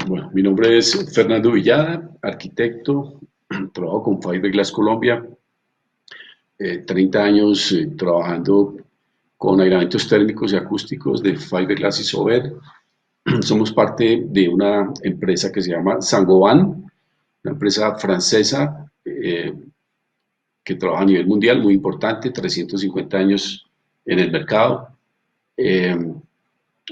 Bueno, mi nombre es Fernando Villada, arquitecto, trabajo con Fiberglass Colombia, 30 años trabajando con aislamientos térmicos y acústicos de Fiberglass y Sober. Somos parte de una empresa que se llama Saint-Gobain, una empresa francesa que trabaja a nivel mundial, muy importante, 350 años en el mercado. Eh,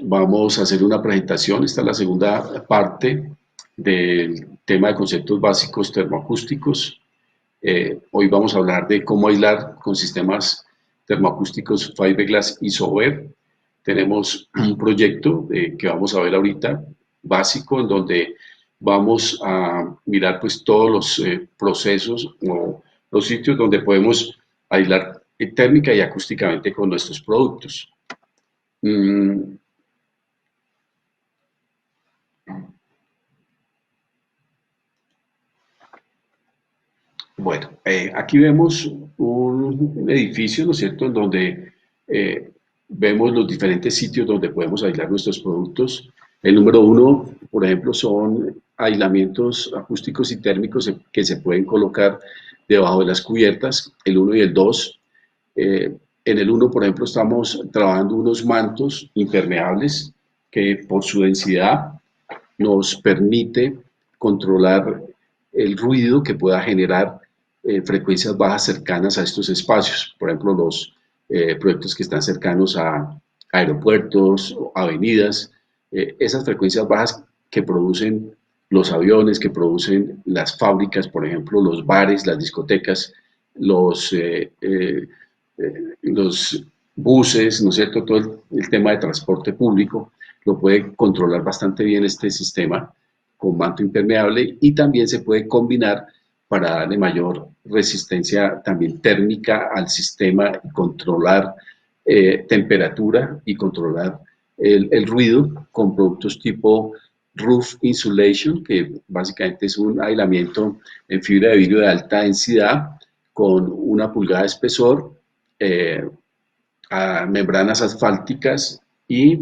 Vamos a hacer una presentación, esta es la segunda parte del tema de conceptos básicos termoacústicos. Hoy vamos a hablar de cómo aislar con sistemas termoacústicos Fiberglass y Sober. Tenemos un proyecto que vamos a ver ahorita, básico, en donde vamos a mirar pues todos los procesos o los sitios donde podemos aislar térmica y acústicamente con nuestros productos. Bueno, aquí vemos un edificio, ¿no es cierto?, en donde vemos los diferentes sitios donde podemos aislar nuestros productos. El número uno, por ejemplo, son aislamientos acústicos y térmicos que se pueden colocar debajo de las cubiertas, el uno y el 2. En el uno, por ejemplo, estamos trabajando unos mantos impermeables que por su densidad nos permite controlar el ruido que pueda generar frecuencias bajas cercanas a estos espacios. Por ejemplo, los proyectos que están cercanos a aeropuertos, avenidas, esas frecuencias bajas que producen los aviones, que producen las fábricas, por ejemplo, los bares, las discotecas, los buses, ¿no es cierto? Todo el tema de transporte público lo puede controlar bastante bien este sistema con manto impermeable, y también se puede combinar para darle mayor resistencia también térmica al sistema y controlar temperatura y controlar el ruido con productos tipo roof insulation, que básicamente es un aislamiento en fibra de vidrio de alta densidad con 1 pulgada de espesor, a membranas asfálticas y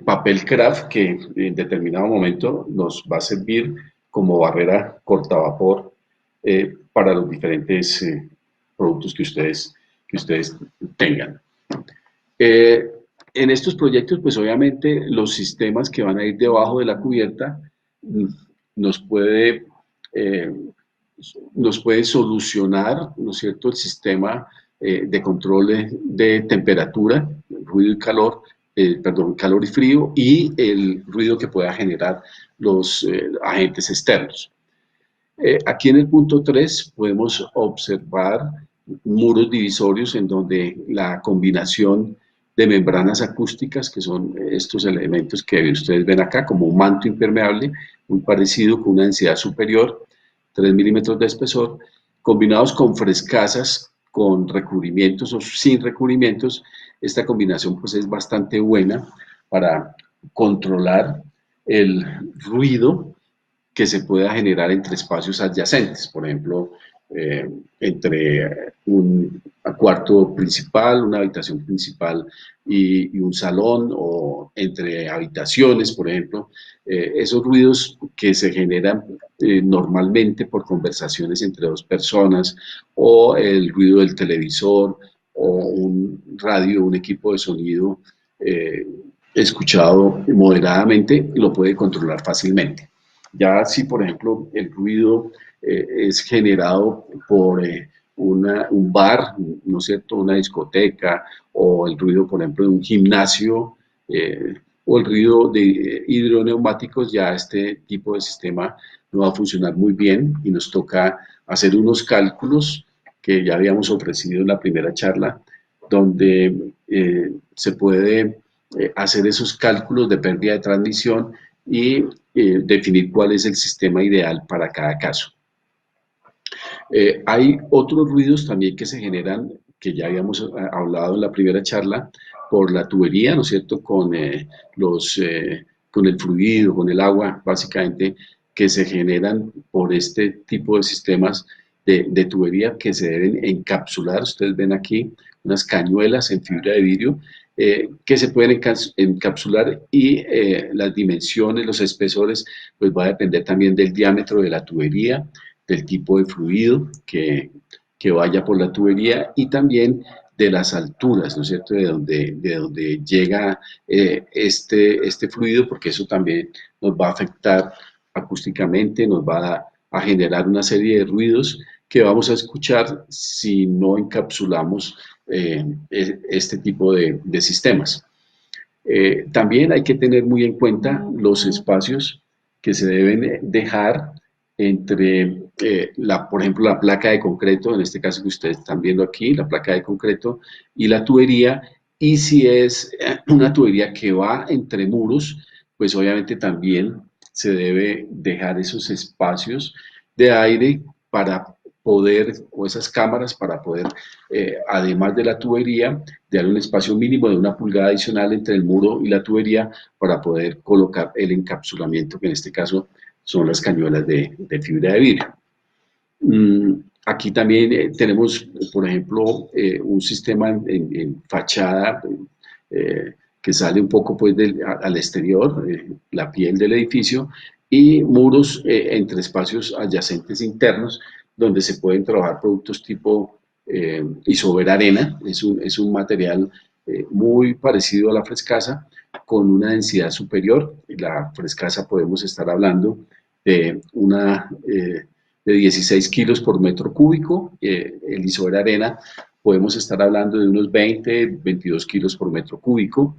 papel craft que en determinado momento nos va a servir como barrera cortavapor para los diferentes productos que ustedes tengan. En estos proyectos, pues obviamente los sistemas que van a ir debajo de la cubierta nos puede, eh, nos puede solucionar, ¿no es cierto?, el sistema de control de temperatura, ruido y calor, perdón, calor y frío, y el ruido que pueda generar los agentes externos. Aquí en el punto 3 podemos observar muros divisorios en donde la combinación de membranas acústicas, que son estos elementos que ustedes ven acá, como un manto impermeable, muy parecido, con una densidad superior, 3 milímetros de espesor, combinados con frescasas, con recubrimientos o sin recubrimientos. Esta combinación pues es bastante buena para controlar el ruido que se pueda generar entre espacios adyacentes, por ejemplo, entre un cuarto principal, una habitación principal y un salón, o entre habitaciones, por ejemplo, esos ruidos que se generan normalmente por conversaciones entre dos personas, o el ruido del televisor, o un radio, un equipo de sonido escuchado moderadamente, lo puede controlar fácilmente. Ya si, por ejemplo, el ruido es generado por un bar, ¿no es cierto?, una discoteca, o el ruido, por ejemplo, de un gimnasio, o el ruido de hidroneumáticos, ya este tipo de sistema no va a funcionar muy bien y nos toca hacer unos cálculos que ya habíamos ofrecido en la primera charla, donde se puede hacer esos cálculos de pérdida de transmisión y definir cuál es el sistema ideal para cada caso. Hay otros ruidos también que se generan, que ya habíamos hablado en la primera charla, por la tubería, ¿no es cierto?, con el fluido, con el agua, básicamente, que se generan por este tipo de sistemas de tubería que se deben encapsular. Ustedes ven aquí unas cañuelas en fibra de vidrio que se pueden encapsular y las dimensiones, los espesores, pues va a depender también del diámetro de la tubería, del tipo de fluido que vaya por la tubería y también de las alturas, ¿no es cierto?, de donde llega este fluido, porque eso también nos va a afectar acústicamente, nos va a generar una serie de ruidos que vamos a escuchar si no encapsulamos este tipo de sistemas. También hay que tener muy en cuenta los espacios que se deben dejar entre, por ejemplo, la placa de concreto, en este caso que ustedes están viendo aquí, la placa de concreto y la tubería, y si es una tubería que va entre muros, pues obviamente también se debe dejar esos espacios de aire para poder, o esas cámaras para poder, además de la tubería, dar un espacio mínimo de 1 pulgada adicional entre el muro y la tubería para poder colocar el encapsulamiento, que en este caso son las cañuelas de fibra de vidrio. Aquí también tenemos, por ejemplo, un sistema en fachada que sale un poco pues, al exterior, la piel del edificio, y muros entre espacios adyacentes internos, donde se pueden trabajar productos tipo isover arena. Es un material muy parecido a la frescasa, con una densidad superior. La frescasa podemos estar hablando de de 16 kilos por metro cúbico. El isover arena podemos estar hablando de unos 22 kilos por metro cúbico.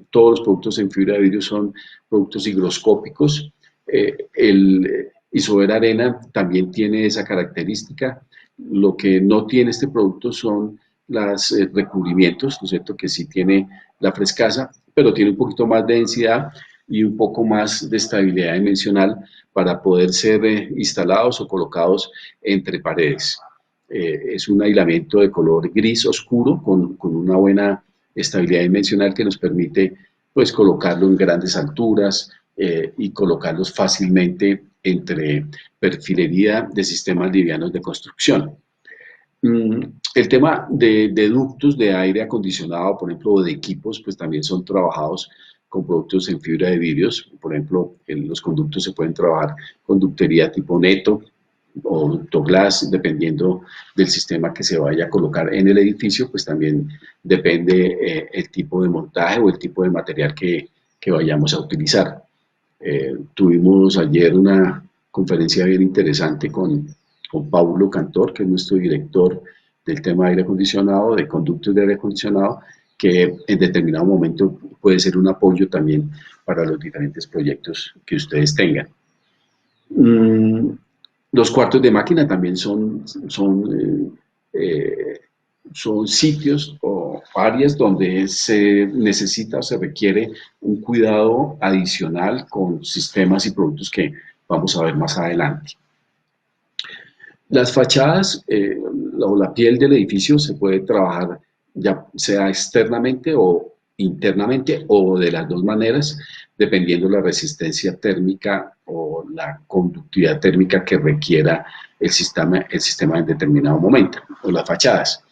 Todos los productos en fibra de vidrio son productos higroscópicos. El isover arena también tiene esa característica. Lo que no tiene este producto son los recubrimientos, ¿no es cierto?, que sí tiene la frescasa, pero tiene un poquito más de densidad y un poco más de estabilidad dimensional para poder ser instalados o colocados entre paredes. Es un aislamiento de color gris oscuro con una buena estabilidad dimensional que nos permite pues colocarlo en grandes alturas y colocarlos fácilmente entre perfilería de sistemas livianos de construcción. El tema de ductos de aire acondicionado, por ejemplo, o de equipos, pues también son trabajados con productos en fibra de vidrios. Por ejemplo, los conductos se pueden trabajar con ductería tipo neto o ducto glass, dependiendo del sistema que se vaya a colocar en el edificio, pues también depende el tipo de montaje o el tipo de material que vayamos a utilizar. Tuvimos ayer una conferencia bien interesante con Paulo Cantor, que es nuestro director del tema de aire acondicionado, de conductos de aire acondicionado, que en determinado momento puede ser un apoyo también para los diferentes proyectos que ustedes tengan. Los cuartos de máquina también son sitios o áreas donde se necesita o se requiere un cuidado adicional con sistemas y productos que vamos a ver más adelante. Las fachadas o la piel del edificio se puede trabajar ya sea externamente o internamente o de las dos maneras, dependiendo la resistencia térmica o la conductividad térmica que requiera el sistema en determinado momento, o las fachadas.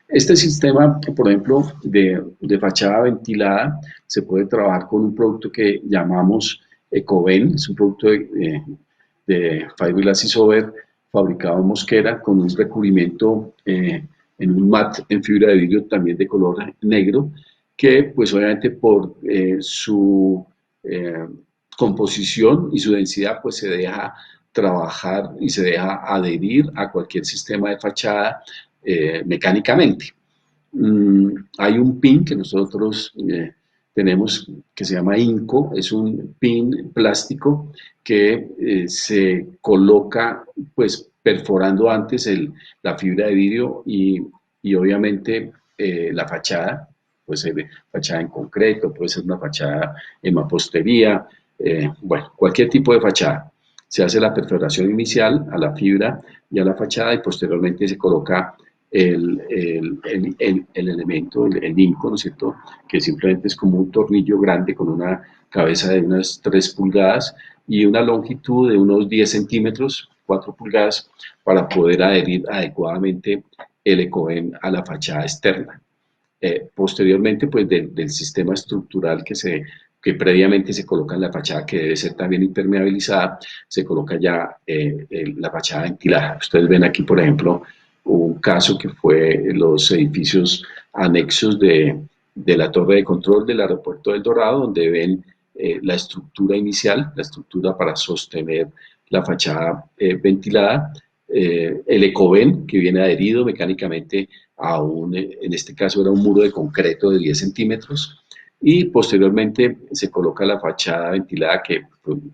Este sistema, por ejemplo, de fachada ventilada, se puede trabajar con un producto que llamamos Ecoven, es un producto de Fiberglass Isover fabricado en Mosquera con un recubrimiento en un mat en fibra de vidrio también de color negro, que pues obviamente por su composición y su densidad pues se deja trabajar y se deja adherir a cualquier sistema de fachada mecánicamente. Hay un pin que nosotros tenemos que se llama INCO, es un pin plástico que se coloca pues perforando antes la fibra de vidrio y obviamente la fachada, puede ser fachada en concreto, puede ser una fachada en mampostería, bueno, cualquier tipo de fachada. Se hace la perforación inicial a la fibra y a la fachada y posteriormente se coloca el elemento, el INCO, ¿no es cierto?, que simplemente es como un tornillo grande con una cabeza de unas 3 pulgadas y una longitud de unos 10 centímetros, 4 pulgadas, para poder adherir adecuadamente el Ecoven a la fachada externa. Posteriormente, pues del sistema estructural que previamente se coloca en la fachada, que debe ser también impermeabilizada, se coloca ya la fachada ventilada. Ustedes ven aquí, por ejemplo, un caso que fue los edificios anexos de la torre de control del aeropuerto del Dorado, donde ven la estructura inicial, la estructura para sostener la fachada ventilada, el ecoven que viene adherido mecánicamente a en este caso era un muro de concreto de 10 centímetros, y posteriormente se coloca la fachada ventilada que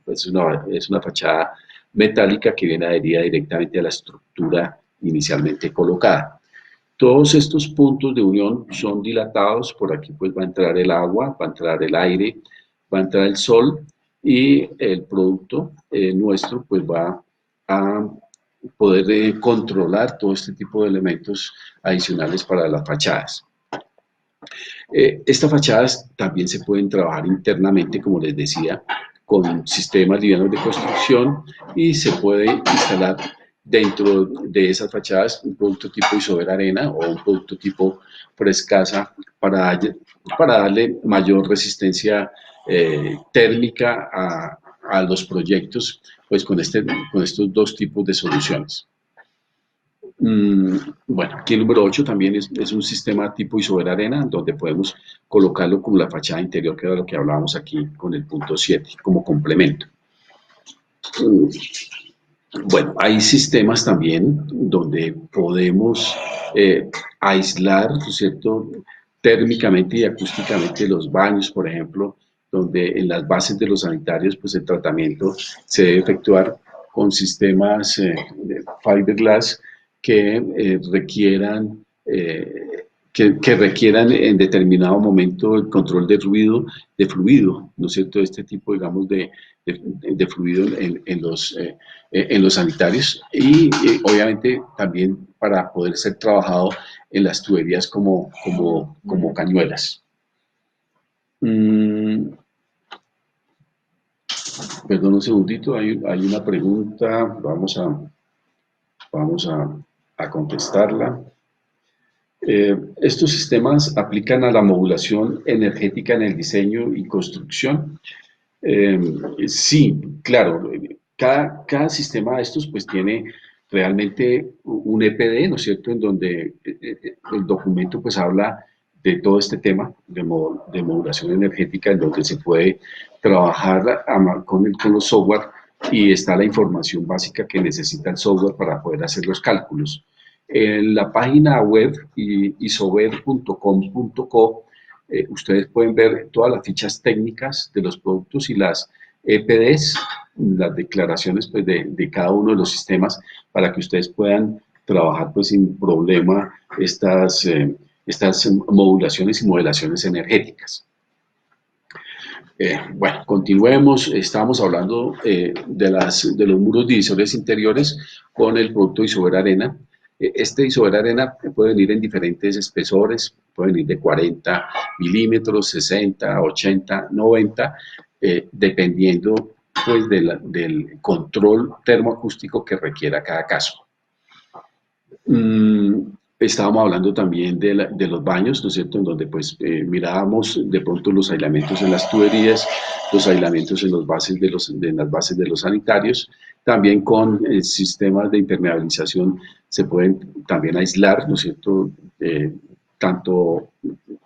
pues, es una fachada metálica que viene adherida directamente a la estructura inicialmente colocada. Todos estos puntos de unión son dilatados, por aquí pues va a entrar el agua, va a entrar el aire, va a entrar el sol, y el producto nuestro pues va a poder controlar todo este tipo de elementos adicionales para las fachadas. Estas fachadas también se pueden trabajar internamente, como les decía, con sistemas livianos de construcción, y se puede instalar dentro de esas fachadas un producto tipo Isover Arena o un producto tipo Frescasa para darle mayor resistencia térmica a los proyectos, pues con estos dos tipos de soluciones. Bueno, aquí el número 8 también es un sistema tipo Isover Arena, donde podemos colocarlo como la fachada interior, que era lo que hablábamos aquí con el punto 7, como complemento. Bueno, hay sistemas también donde podemos aislar, ¿no es cierto?, térmicamente y acústicamente los baños, por ejemplo, donde en las bases de los sanitarios, pues el tratamiento se debe efectuar con sistemas de fiberglass que requieran en determinado momento el control de ruido, de fluido, ¿no es cierto?, este tipo, digamos, de fluido en los sanitarios, y obviamente también para poder ser trabajado en las tuberías como cañuelas. Perdón un segundito, hay una pregunta, vamos a contestarla. Estos sistemas aplican a la modulación energética en el diseño y construcción. Sí, claro, cada sistema de estos pues tiene realmente un EPD, ¿no es cierto?, en donde el documento pues habla de todo este tema de modulación energética, en donde se puede trabajar con los software, y está la información básica que necesita el software para poder hacer los cálculos. En la página web isover.com.co ustedes pueden ver todas las fichas técnicas de los productos y las EPDs, las declaraciones pues, de cada uno de los sistemas, para que ustedes puedan trabajar pues, sin problema estas modulaciones y modelaciones energéticas. Bueno, continuemos. Estábamos hablando de los muros divisores interiores con el producto Isover Arena. Este Isover Arena puede venir en diferentes espesores, puede venir de 40 milímetros, 60, 80, 90, dependiendo pues, del control termoacústico que requiera cada caso. Estábamos hablando también de los baños, ¿no es cierto?, en donde pues mirábamos de pronto los aislamientos en las tuberías, los aislamientos en las bases de los sanitarios. También con sistemas de impermeabilización se pueden también aislar, ¿no es cierto?, tanto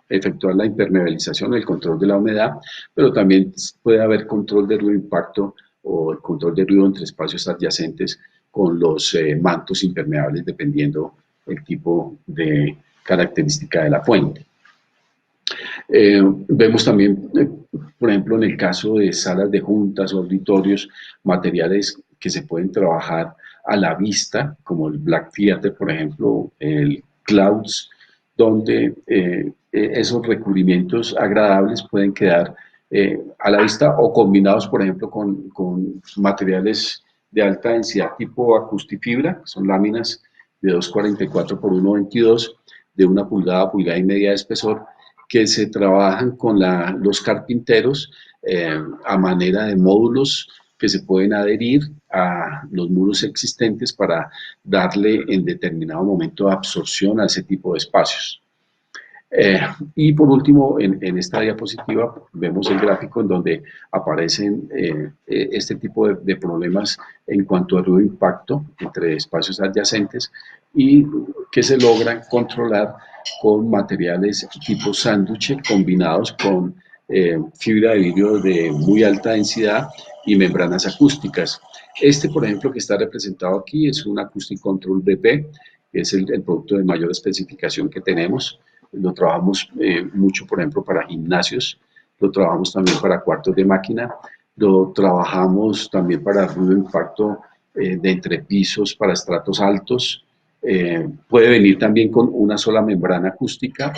efectuar la impermeabilización, el control de la humedad, pero también puede haber control de ruido impacto o el control de ruido entre espacios adyacentes con los mantos impermeables, dependiendo el tipo de característica de la fuente. Vemos también, por ejemplo, en el caso de salas de juntas o auditorios, materiales que se pueden trabajar a la vista, como el Black Theater, por ejemplo, el Clouds, donde esos recubrimientos agradables pueden quedar a la vista, o combinados, por ejemplo, con materiales de alta densidad tipo acustifibra, que son láminas de 244 por 1,22 de 1 pulgada, pulgada y media de espesor, que se trabajan con los carpinteros a manera de módulos que se pueden adherir a los muros existentes para darle en determinado momento absorción a ese tipo de espacios. Y por último, en esta diapositiva vemos el gráfico en donde aparecen este tipo de problemas en cuanto al ruido de impacto entre espacios adyacentes y que se logran controlar con materiales tipo sándwich combinados con fibra de vidrio de muy alta densidad y membranas acústicas. Este, por ejemplo, que está representado aquí es un Acoustic Control BP, que es el producto de mayor especificación que tenemos. Lo trabajamos mucho, por ejemplo, para gimnasios, lo trabajamos también para cuartos de máquina, lo trabajamos también para ruido de impacto de entrepisos para estratos altos. Puede venir también con una sola membrana acústica,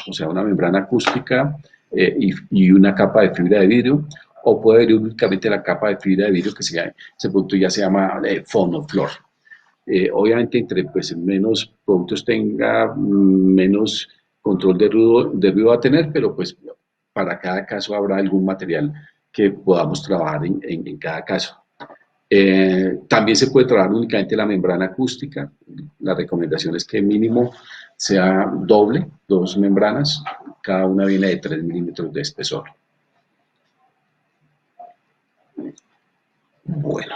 o sea, una membrana acústica y una capa de fibra de vidrio, o puede venir únicamente la capa de fibra de vidrio, que ese producto ya se llama Fonoflor. Obviamente, entre pues, menos productos tenga, menos control de ruido va a tener, pero pues para cada caso habrá algún material que podamos trabajar en cada caso. También se puede trabajar únicamente la membrana acústica. La recomendación es que mínimo sea doble, dos membranas, cada una viene de 3 milímetros de espesor. Bueno.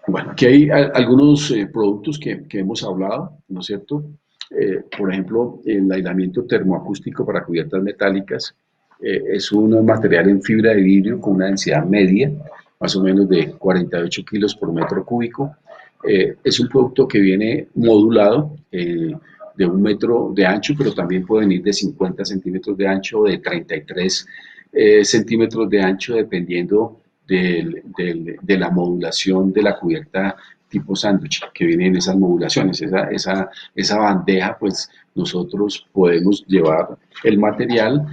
Bueno, aquí hay algunos productos que hemos hablado, ¿no es cierto? Por ejemplo, el aislamiento termoacústico para cubiertas metálicas es un material en fibra de vidrio con una densidad media, más o menos de 48 kilos por metro cúbico. Es un producto que viene modulado de 1 metro de ancho, pero también puede venir de 50 centímetros de ancho o de 33 centímetros de ancho, dependiendo de la modulación de la cubierta tipo sándwich que viene en esas modulaciones. Esa bandeja, pues nosotros podemos llevar el material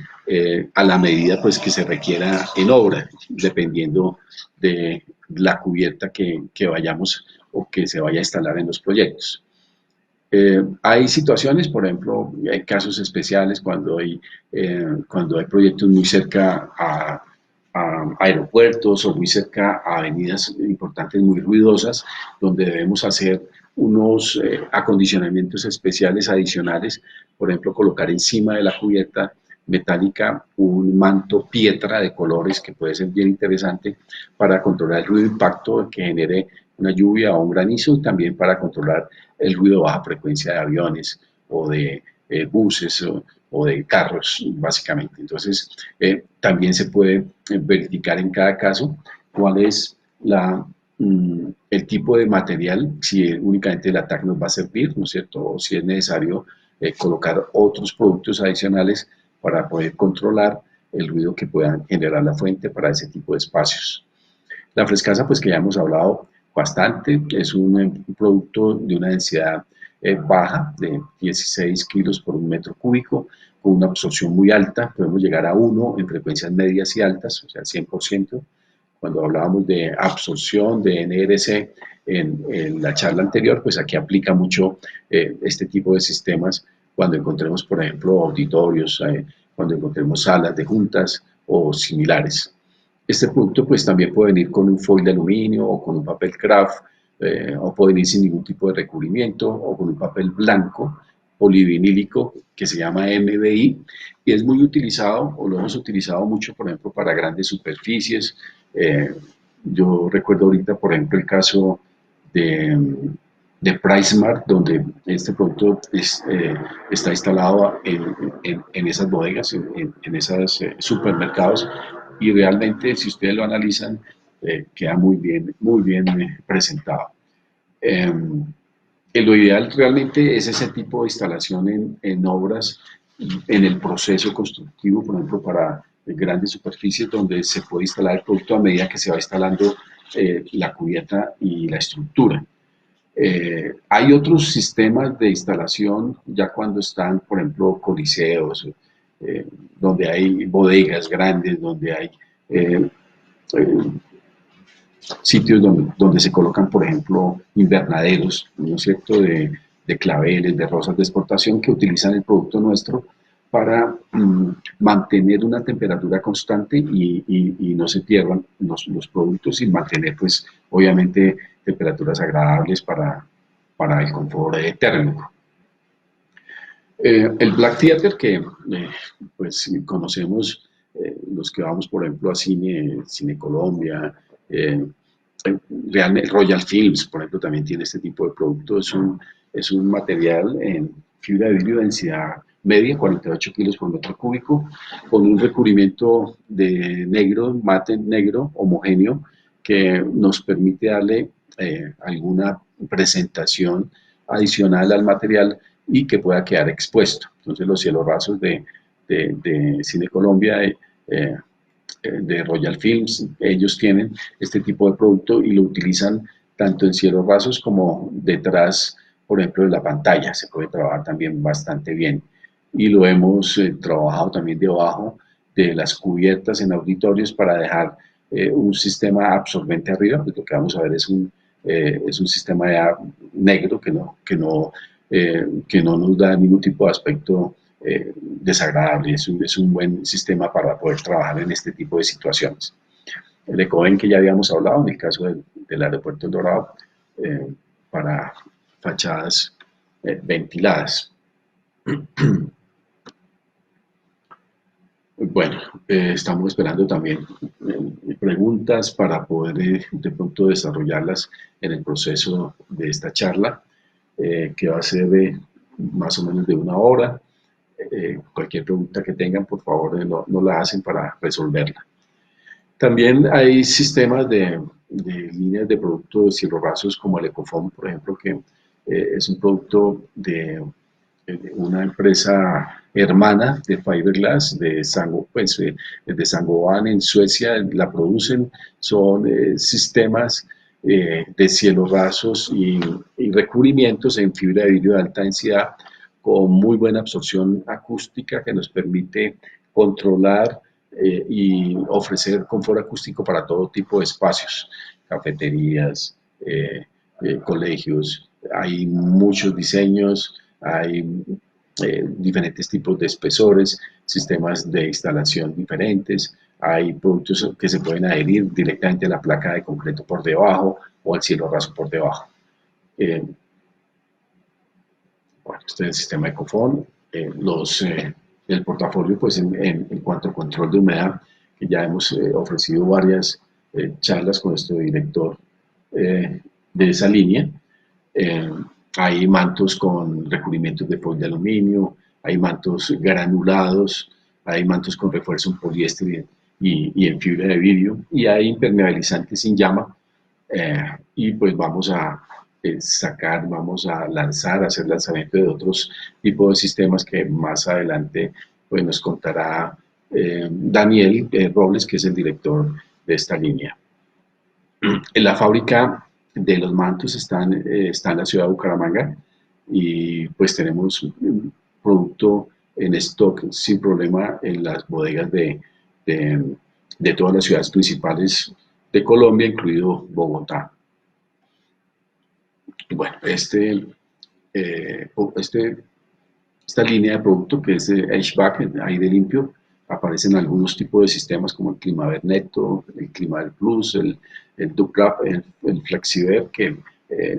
a la medida pues, que se requiera en obra, dependiendo de la cubierta que vayamos o que se vaya a instalar en los proyectos. Hay situaciones, por ejemplo, hay casos especiales cuando hay proyectos muy cerca a aeropuertos o muy cerca a avenidas importantes muy ruidosas, donde debemos hacer unos acondicionamientos especiales adicionales, por ejemplo, colocar encima de la cubierta metálica un manto pietra de colores que puede ser bien interesante para controlar el ruido de impacto que genere una lluvia o un granizo, y también para controlar el ruido de baja frecuencia de aviones o de buses o de carros, básicamente. Entonces, también se puede verificar en cada caso cuál es el tipo de material, si únicamente la TAC nos va a servir, ¿no es cierto? O si es necesario colocar otros productos adicionales para poder controlar el ruido que puedan generar la fuente para ese tipo de espacios. La frescasa, pues que ya hemos hablado bastante, es un producto de una densidad baja de 16 kilos por 1 metro cúbico, con una absorción muy alta, podemos llegar a 1 en frecuencias medias y altas, o sea, 100%. Cuando hablábamos de absorción de NRC en la charla anterior, pues aquí aplica mucho este tipo de sistemas cuando encontremos, por ejemplo, auditorios, cuando encontremos salas de juntas o similares. Este producto pues también puede venir con un foil de aluminio o con un papel craft, o puede venir sin ningún tipo de recubrimiento o con un papel blanco polivinílico que se llama MBI, y es muy utilizado, o lo hemos utilizado mucho, por ejemplo, para grandes superficies. Yo recuerdo ahorita, por ejemplo, el caso de PriceSmart, donde este producto está instalado en esas bodegas, en esos supermercados, y realmente, si ustedes lo analizan, queda muy bien presentado. Lo ideal realmente es ese tipo de instalación en obras, en el proceso constructivo, por ejemplo, para grandes superficies donde se puede instalar el producto a medida que se va instalando la cubierta y la estructura. Hay otros sistemas de instalación ya cuando están, por ejemplo, coliseos, donde hay bodegas grandes, donde hay eh, sitios donde se colocan, por ejemplo, invernaderos, ¿no es cierto?, de claveles, de rosas de exportación que utilizan el producto nuestro para mantener una temperatura constante y no se pierdan los productos, y mantener, pues, obviamente, temperaturas agradables para el confort térmico. El Black Theater, que pues conocemos los que vamos, por ejemplo, a Cine Colombia, Royal Films, por ejemplo, también tiene este tipo de producto. Es un material en fibra de vidrio de densidad media, 48 kilos por metro cúbico, con un recubrimiento de negro, mate negro, homogéneo, que nos permite darle alguna presentación adicional al material y que pueda quedar expuesto. Entonces los cielos rasos de Cine Colombia, de Royal Films, ellos tienen este tipo de producto y lo utilizan tanto en cielos rasos como detrás, por ejemplo, de la pantalla. Se puede trabajar también bastante bien. Y lo hemos trabajado también debajo de las cubiertas en auditorios para dejar un sistema absorbente arriba. Pues lo que vamos a ver es un sistema negro que no nos da ningún tipo de aspecto desagradable. Es un buen sistema para poder trabajar en este tipo de situaciones. El EcoVent que ya habíamos hablado, en el caso del aeropuerto El Dorado, para fachadas ventiladas. Bueno, estamos esperando también preguntas para poder de pronto desarrollarlas en el proceso de esta charla, que va a ser más o menos de 1 hora. Cualquier pregunta que tengan, por favor, no la hacen para resolverla. También hay sistemas de líneas de productos de cielos rasos como el Ecofoam, por ejemplo, que es un producto de una empresa hermana de Fiberglass de Saint-Gobain en Suecia, la producen. Son sistemas de cielos rasos y recubrimientos en fibra de vidrio de alta densidad con muy buena absorción acústica que nos permite controlar y ofrecer confort acústico para todo tipo de espacios, cafeterías, colegios. Hay muchos diseños, hay diferentes tipos de espesores, sistemas de instalación diferentes, hay productos que se pueden adherir directamente a la placa de concreto por debajo o al cielo raso por debajo. Bueno, este es el sistema Ecofoam. El portafolio, pues en cuanto a control de humedad, que ya hemos ofrecido varias charlas con nuestro director de esa línea. Hay mantos con recubrimientos de foil de aluminio, hay mantos granulados, hay mantos con refuerzo en poliéster y en fibra de vidrio, y hay impermeabilizantes sin llama, y pues vamos a hacer lanzamiento de otros tipos de sistemas que más adelante pues, nos contará Daniel Robles, que es el director de esta línea. En la fábrica de los mantos está en la ciudad de Bucaramanga y pues tenemos un producto en stock sin problema en las bodegas de todas las ciudades principales de Colombia, incluido Bogotá. Bueno, esta línea de producto que es de HVAC, aire limpio, aparecen algunos tipos de sistemas como el Climaver Neto, el Climaver Plus, el Duclap, el Flexiver, que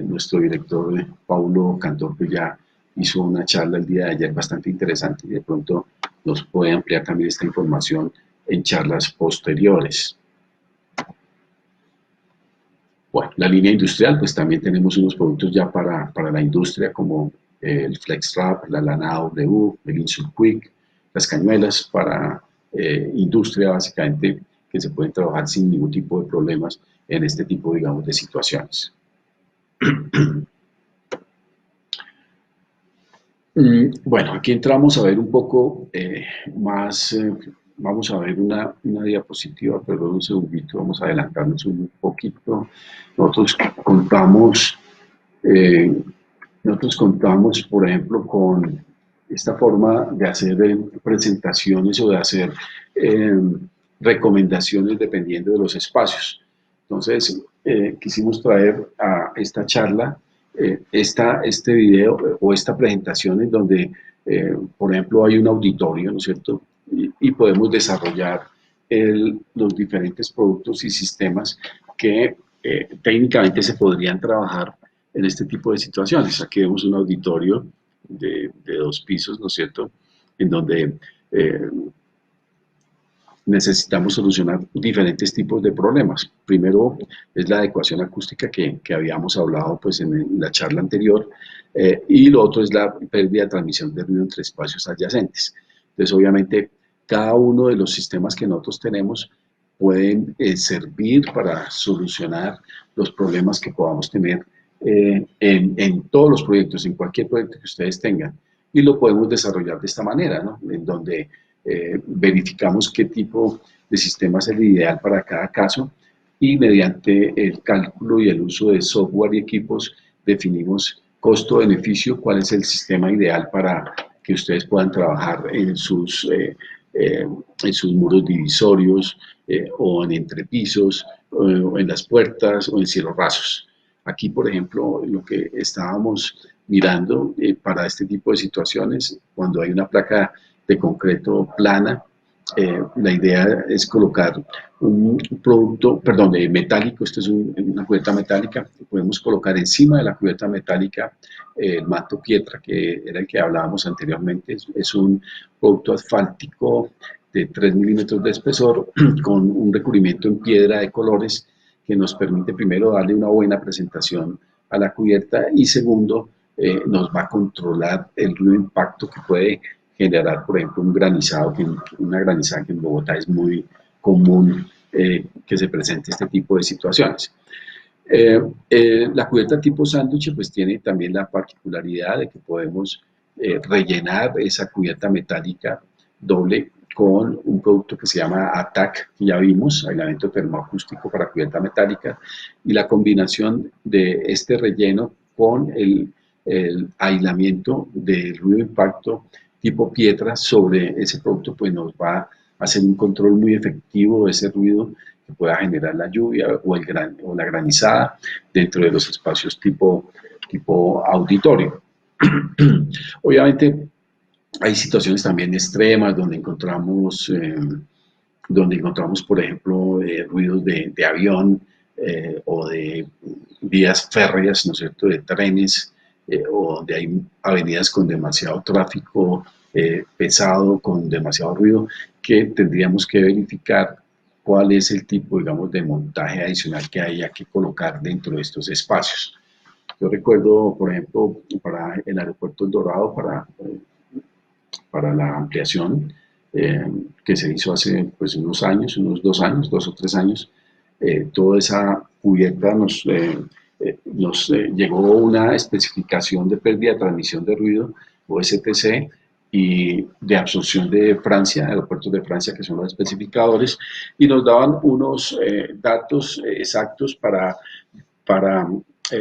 nuestro director Paulo Cantor pues ya hizo una charla el día de ayer bastante interesante y de pronto nos puede ampliar también esta información en charlas posteriores. Bueno, la línea industrial, pues también tenemos unos productos ya para la industria como el FlexWrap, la lana W, el Insult Quick, las cañuelas para industria básicamente que se pueden trabajar sin ningún tipo de problemas en este tipo, digamos, de situaciones. Bueno, aquí entramos a ver un poco más, vamos a ver una diapositiva, perdón un segundito, vamos a adelantarnos un poquito. Nosotros contamos, por ejemplo, con esta forma de hacer presentaciones o de hacer recomendaciones dependiendo de los espacios. Entonces, quisimos traer a esta charla este video o esta presentación en donde, por ejemplo, hay un auditorio, ¿no es cierto? Y podemos desarrollar los diferentes productos y sistemas que técnicamente se podrían trabajar en este tipo de situaciones. Aquí vemos un auditorio de 2 pisos, ¿no es cierto?, en donde necesitamos solucionar diferentes tipos de problemas. Primero es la adecuación acústica que habíamos hablado pues, en la charla anterior, y lo otro es la pérdida de transmisión de ruido entre espacios adyacentes. Entonces, obviamente, cada uno de los sistemas que nosotros tenemos pueden servir para solucionar los problemas que podamos tener en todos los proyectos, en cualquier proyecto que ustedes tengan. Y lo podemos desarrollar de esta manera, ¿no? En donde verificamos qué tipo de sistema es el ideal para cada caso y mediante el cálculo y el uso de software y equipos definimos costo-beneficio, cuál es el sistema ideal para que ustedes puedan trabajar en sus muros divisorios o en entrepisos o en las puertas o en cielos rasos. Aquí, por ejemplo, lo que estábamos mirando para este tipo de situaciones, cuando hay una placa de concreto plana, la idea es colocar un producto, perdón, metálico, esto es una cubierta metálica, podemos colocar encima de la cubierta metálica el manto pietra, que era el que hablábamos anteriormente, es un producto asfáltico de 3 milímetros de espesor con un recubrimiento en piedra de colores que nos permite primero darle una buena presentación a la cubierta y segundo, nos va a controlar el ruido de impacto que puede generar, por ejemplo, un granizado, una granizada que en Bogotá es muy común que se presente este tipo de situaciones. La cubierta tipo sándwich pues tiene también la particularidad de que podemos rellenar esa cubierta metálica doble con un producto que se llama ATAC, que ya vimos, aislamiento termoacústico para cubierta metálica, y la combinación de este relleno con el aislamiento del ruido de impacto tipo piedra sobre ese producto, pues nos va a hacer un control muy efectivo de ese ruido que pueda generar la lluvia o la granizada dentro de los espacios tipo auditorio. Obviamente hay situaciones también extremas donde encontramos, por ejemplo, ruidos de avión o de vías férreas, ¿no es cierto?, de trenes, o donde hay avenidas con demasiado tráfico pesado, con demasiado ruido, que tendríamos que verificar cuál es el tipo, digamos, de montaje adicional que haya que colocar dentro de estos espacios. Yo recuerdo, por ejemplo, para el aeropuerto El Dorado, para la ampliación que se hizo hace pues, unos años, unos 2 años, 2 o 3 años, toda esa cubierta nos llegó una especificación de pérdida de transmisión de ruido, o STC, y de absorción de Francia, aeropuertos de Francia, que son los especificadores, y nos daban unos datos exactos para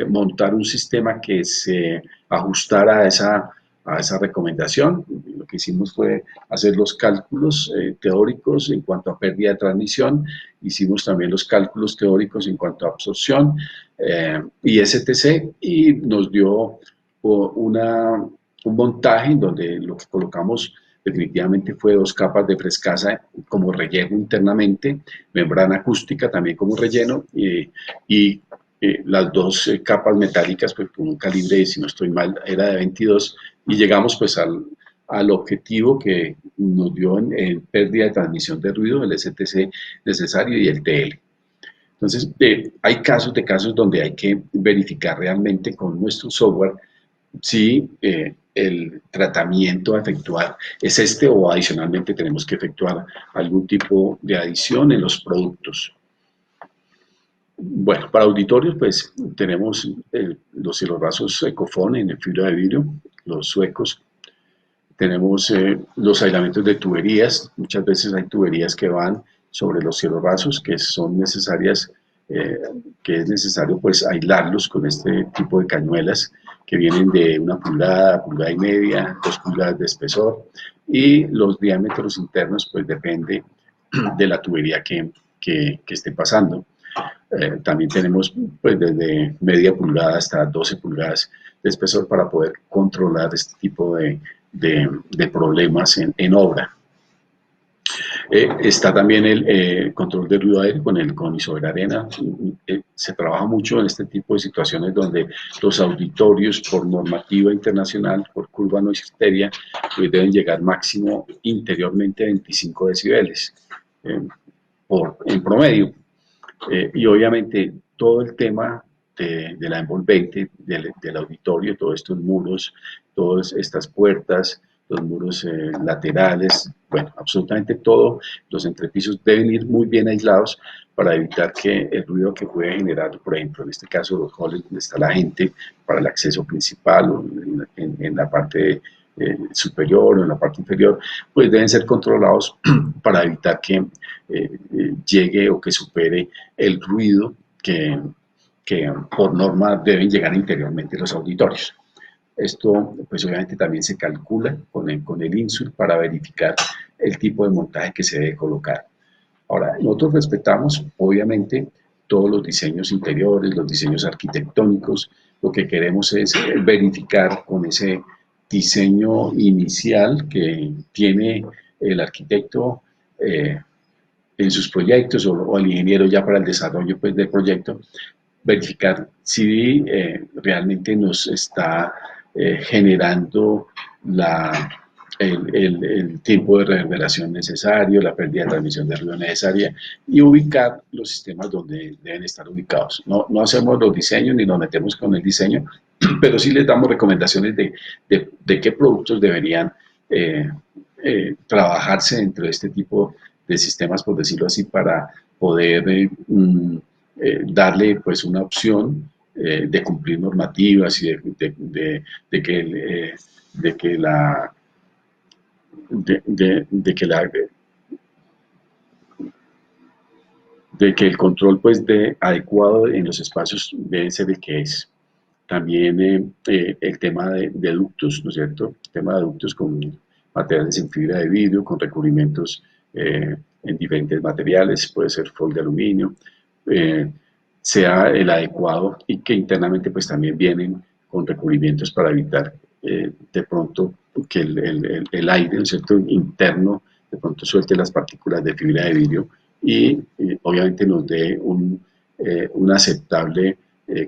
montar un sistema que se ajustara a esa recomendación. Lo que hicimos fue hacer los cálculos teóricos en cuanto a pérdida de transmisión, hicimos también los cálculos teóricos en cuanto a absorción y STC, y nos dio un montaje en donde lo que colocamos definitivamente fue 2 capas de frescasa como relleno internamente, membrana acústica también como relleno, y las 2 capas metálicas pues con un calibre, si no estoy mal, era de 22, y llegamos pues al objetivo que nos dio en pérdida de transmisión de ruido, el STC necesario y el TL. Entonces, hay casos donde hay que verificar realmente con nuestro software si el tratamiento a efectuar es este, o adicionalmente tenemos que efectuar algún tipo de adición en los productos. Bueno, para auditorios pues tenemos los cielos rasos Ecofon en fibra de vidrio, los suecos. Tenemos los aislamientos de tuberías. Muchas veces hay tuberías que van sobre los cielos rasos que son necesarias, que es necesario pues aislarlos con este tipo de cañuelas que vienen de 1 pulgada, pulgada y media, 2 pulgadas de espesor, y los diámetros internos pues depende de la tubería que esté pasando. También tenemos pues desde media pulgada hasta 12 pulgadas de espesor para poder controlar este tipo de problemas en obra. Está también el control de ruido aéreo con Isover Arena. Se trabaja mucho en este tipo de situaciones donde los auditorios, por normativa internacional, por curva Noisesteria, pues deben llegar máximo interiormente a 25 decibeles eh, en promedio. Y obviamente todo el tema de la envolvente, del auditorio, todos estos muros, todas estas puertas, los muros laterales, bueno, absolutamente todo, los entrepisos deben ir muy bien aislados para evitar que el ruido que puede generar, por ejemplo, en este caso los halls donde está la gente para el acceso principal o en la parte superior o en la parte inferior, pues deben ser controlados para evitar que llegue o que supere el ruido que por norma deben llegar interiormente los auditorios. Esto, pues obviamente también se calcula con el INSUR para verificar el tipo de montaje que se debe colocar. Ahora, nosotros respetamos, obviamente, todos los diseños interiores, los diseños arquitectónicos. Lo que queremos es verificar con ese diseño inicial que tiene el arquitecto en sus proyectos o el ingeniero ya para el desarrollo pues, del proyecto, verificar si realmente nos está generando el tiempo de reverberación necesario, la pérdida de transmisión de ruido necesaria y ubicar los sistemas donde deben estar ubicados. No hacemos los diseños ni nos metemos con el diseño, pero sí les damos recomendaciones de qué productos deberían trabajarse dentro de este tipo de sistemas, por decirlo así, para poder darle pues una opción de cumplir normativas y de que, de que la de que de que el control pues adecuado en los espacios debe ser el que es. También el tema de ductos, ¿no es cierto? El tema de ductos con materiales en fibra de vidrio, con recubrimientos en diferentes materiales, puede ser foil de aluminio, sea el adecuado y que internamente pues también vienen con recubrimientos para evitar de pronto que el aire, ¿no es cierto?, interno de pronto suelte las partículas de fibra de vidrio y obviamente nos dé un aceptable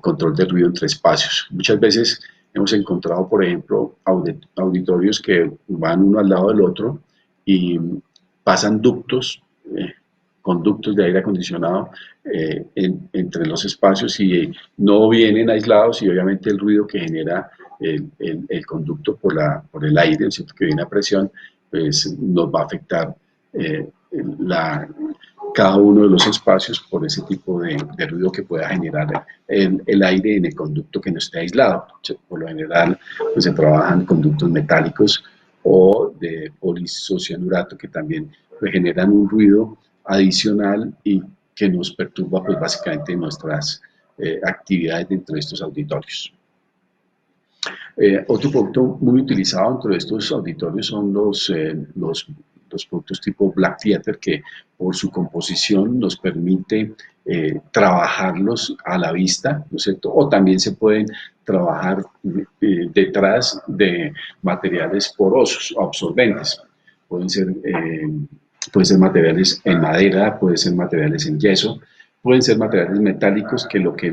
control de ruido entre espacios. Muchas veces hemos encontrado, por ejemplo, auditorios que van uno al lado del otro y pasan ductos, conductos de aire acondicionado entre los espacios y no vienen aislados y obviamente el ruido que genera el conducto por el aire, ¿cierto?, que viene a presión, pues nos va a afectar la, cada uno de los espacios por ese tipo de ruido que pueda generar el aire en el conducto que no esté aislado. Por lo general, pues se trabajan conductos metálicos o de polisocianurato que también pues, generan un ruido adicional y que nos perturba pues básicamente nuestras actividades dentro de estos auditorios. Otro producto muy utilizado dentro de estos auditorios son los productos tipo Black Theater que por su composición nos permite trabajarlos a la vista, ¿no es cierto? O también se pueden trabajar detrás de materiales porosos o absorbentes. Pueden ser, pueden ser materiales en madera, pueden ser materiales en yeso, pueden ser materiales metálicos que lo que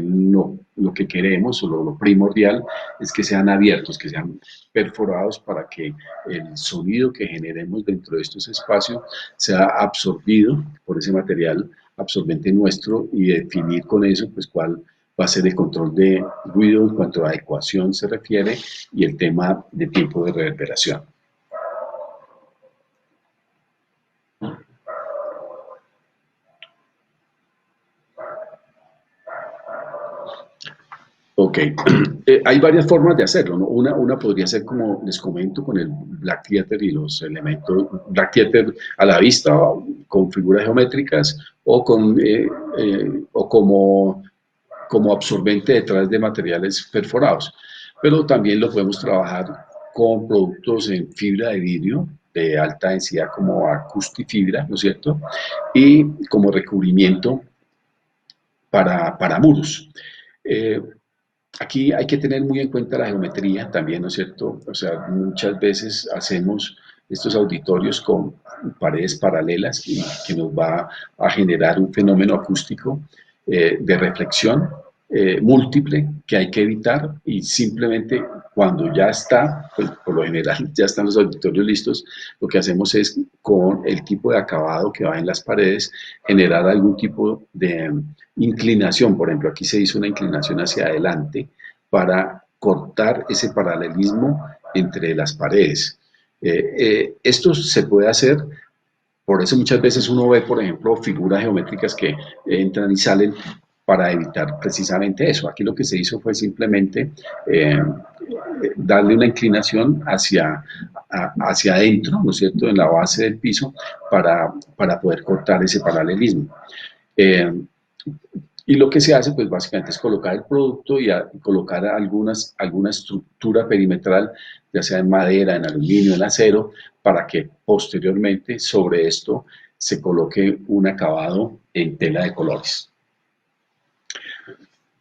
queremos o lo primordial es que sean abiertos, que sean perforados para que el sonido que generemos dentro de estos espacios sea absorbido por ese material absorbente nuestro y definir con eso pues cuál va a ser el control de ruido en cuanto a adecuación se refiere y el tema de tiempo de reverberación. Ok, hay varias formas de hacerlo, ¿no? Una podría ser como les comento con el Black Theater y los elementos Black Theater a la vista, con figuras geométricas o como absorbente detrás de materiales perforados. Pero también lo podemos trabajar con productos en fibra de vidrio de alta densidad como acustifibra, ¿no es cierto? Y como recubrimiento para muros. Aquí hay que tener muy en cuenta la geometría también, ¿no es cierto? O sea, muchas veces hacemos estos auditorios con paredes paralelas y que nos va a generar un fenómeno acústico de reflexión múltiple que hay que evitar, y simplemente cuando ya está, pues por lo general ya están los auditorios listos, lo que hacemos es con el tipo de acabado que va en las paredes generar algún tipo de inclinación. Por ejemplo, aquí se hizo una inclinación hacia adelante para cortar ese paralelismo entre las paredes. Esto se puede hacer, por eso muchas veces uno ve, por ejemplo, figuras geométricas que entran y salen para evitar precisamente eso. Aquí lo que se hizo fue simplemente darle una inclinación hacia adentro, ¿no es cierto?, en la base del piso para poder cortar ese paralelismo. Y lo que se hace, pues básicamente es colocar el producto y colocar alguna estructura perimetral, ya sea en madera, en aluminio, en acero, para que posteriormente sobre esto se coloque un acabado en tela de colores.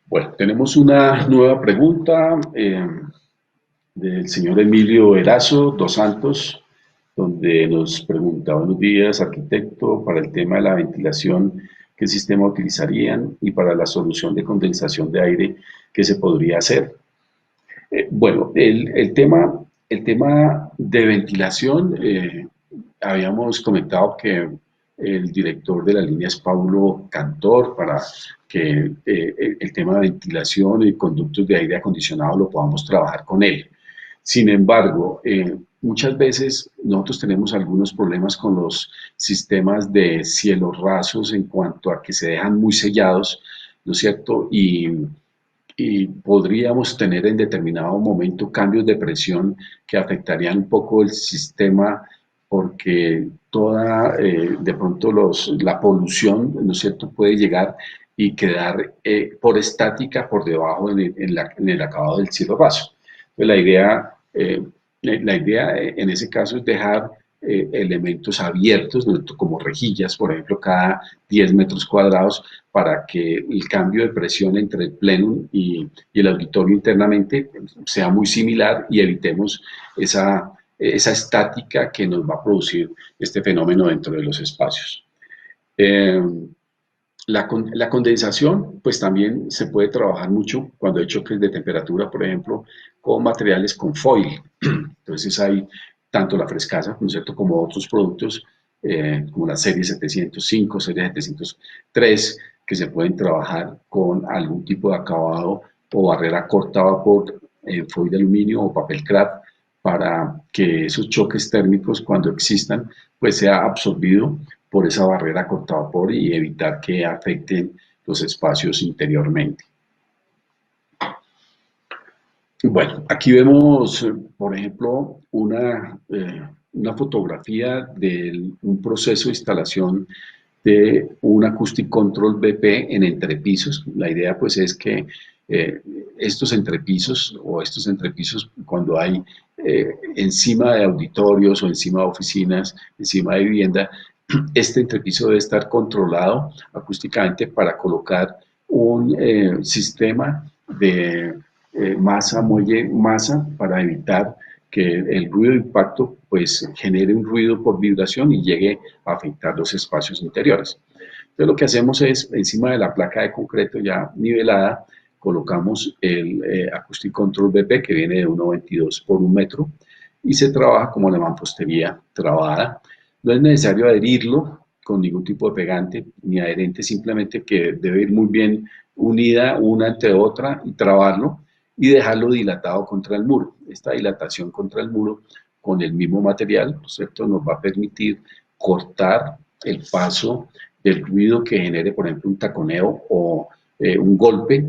Bueno, tenemos una nueva pregunta del señor Emilio Erazo dos Santos, donde nos pregunta: buenos días, arquitecto, para el tema de la ventilación, ¿qué sistema utilizarían? Y para la solución de condensación de aire, ¿qué se podría hacer? Bueno, el tema de ventilación, habíamos comentado que el director de la línea es Paulo Cantor, para que el tema de ventilación y conductos de aire acondicionado lo podamos trabajar con él. Sin embargo, muchas veces nosotros tenemos algunos problemas con los sistemas de cielos rasos en cuanto a que se dejan muy sellados, ¿no es cierto? Y podríamos tener en determinado momento cambios de presión que afectarían un poco el sistema, porque de pronto la polución, ¿no es cierto?, puede llegar y quedar por estática por debajo en el acabado del cielo raso. Entonces, la idea en ese caso es dejar elementos abiertos, ¿no?, como rejillas, por ejemplo, cada 10 metros cuadrados, para que el cambio de presión entre el plenum y el auditorio internamente sea muy similar y evitemos esa estática que nos va a producir este fenómeno dentro de los espacios. La condensación, pues también se puede trabajar mucho cuando hay choques de temperatura, por ejemplo, con materiales con foil. Entonces hay tanto la frescasa, ¿no es cierto?, como otros productos, como la serie 705, serie 703, que se pueden trabajar con algún tipo de acabado o barrera corta vapor, foil de aluminio o papel craft, para que esos choques térmicos, cuando existan, pues sea absorbido por esa barrera corta vapor y evitar que afecten los espacios interiormente. Bueno, aquí vemos, por ejemplo, una fotografía de un proceso de instalación de un Acoustic Control BP en entrepisos. La idea, pues, es que estos entrepisos, cuando hay encima de auditorios o encima de oficinas, encima de vivienda, este entrepiso debe estar controlado acústicamente para colocar un sistema de masa, muelle, masa, para evitar que el ruido de impacto pues genere un ruido por vibración y llegue a afectar los espacios interiores. Entonces lo que hacemos es, encima de la placa de concreto ya nivelada, colocamos el Acoustic Control BP, que viene de 1,22 por 1 metro, y se trabaja como la mampostería trabada. No es necesario adherirlo con ningún tipo de pegante ni adherente, simplemente que debe ir muy bien unida una entre otra y trabarlo y dejarlo dilatado contra el muro. Esta dilatación contra el muro con el mismo material, ¿no es cierto?, nos va a permitir cortar el paso del ruido que genere, por ejemplo, un taconeo o un golpe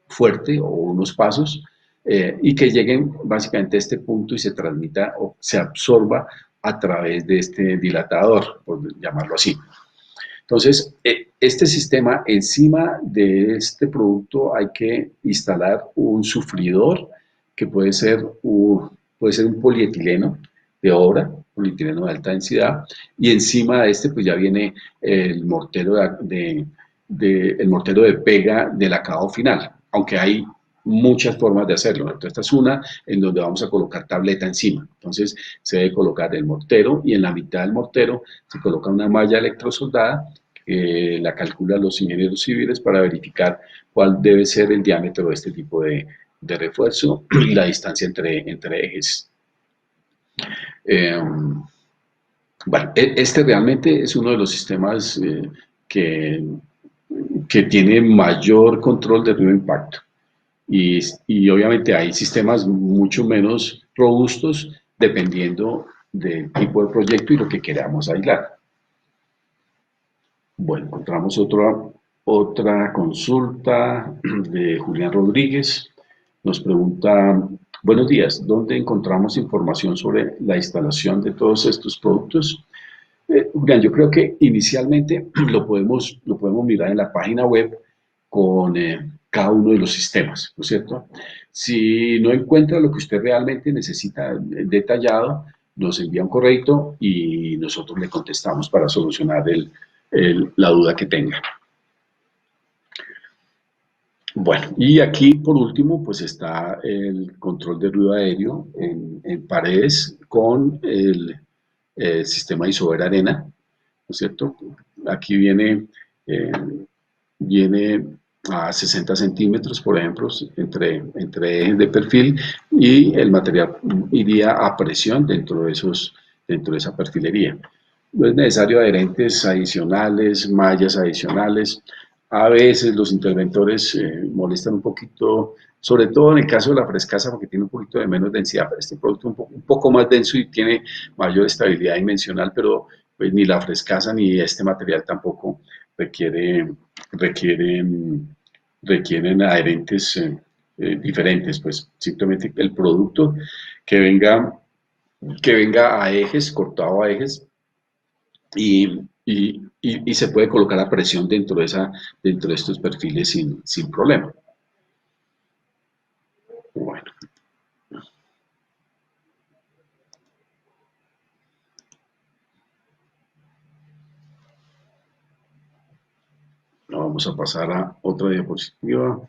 fuerte o unos pasos, y que lleguen básicamente a este punto y se transmita o se absorba a través de este dilatador, por llamarlo así. Entonces, este sistema, encima de este producto hay que instalar un sufridor que puede ser un polietileno de obra, polietileno de alta densidad, y encima de este pues ya viene el mortero de pega del acabado final, aunque hay muchas formas de hacerlo. Entonces, esta es una en donde vamos a colocar tableta encima. Entonces, se debe colocar el mortero y en la mitad del mortero se coloca una malla electrosoldada que la calculan los ingenieros civiles para verificar cuál debe ser el diámetro de este tipo de refuerzo y la distancia entre ejes. Eh, bueno, este realmente es uno de los sistemas que, que tiene mayor control de ruido de impacto. Y obviamente hay sistemas mucho menos robustos dependiendo del tipo de proyecto y lo que queramos aislar. Bueno, encontramos otra consulta de Julián Rodríguez. Nos pregunta, buenos días, ¿dónde encontramos información sobre la instalación de todos estos productos? Julián, yo creo que inicialmente lo podemos mirar en la página web con cada uno de los sistemas, ¿no es cierto? Si no encuentra lo que usted realmente necesita detallado, nos envía un correo y nosotros le contestamos para solucionar la duda que tenga. Bueno, y aquí por último, pues está el control de ruido aéreo en paredes con el sistema Isover Arena, ¿no es cierto? Aquí eh, viene a 60 centímetros, por ejemplo, entre ejes de perfil y el material iría a presión dentro de esa perfilería. No es necesario adherentes adicionales, mallas adicionales. A veces los interventores molestan un poquito, sobre todo en el caso de la frescasa, porque tiene un poquito de menos densidad, pero este producto es un poco más denso y tiene mayor estabilidad dimensional, pero pues, ni la frescasa ni este material tampoco requiere, requieren, requieren adherentes diferentes, pues simplemente el producto que venga, que venga a ejes, cortado a ejes, y se puede colocar a presión dentro de estos perfiles sin problema. Bueno, vamos a pasar a otra diapositiva.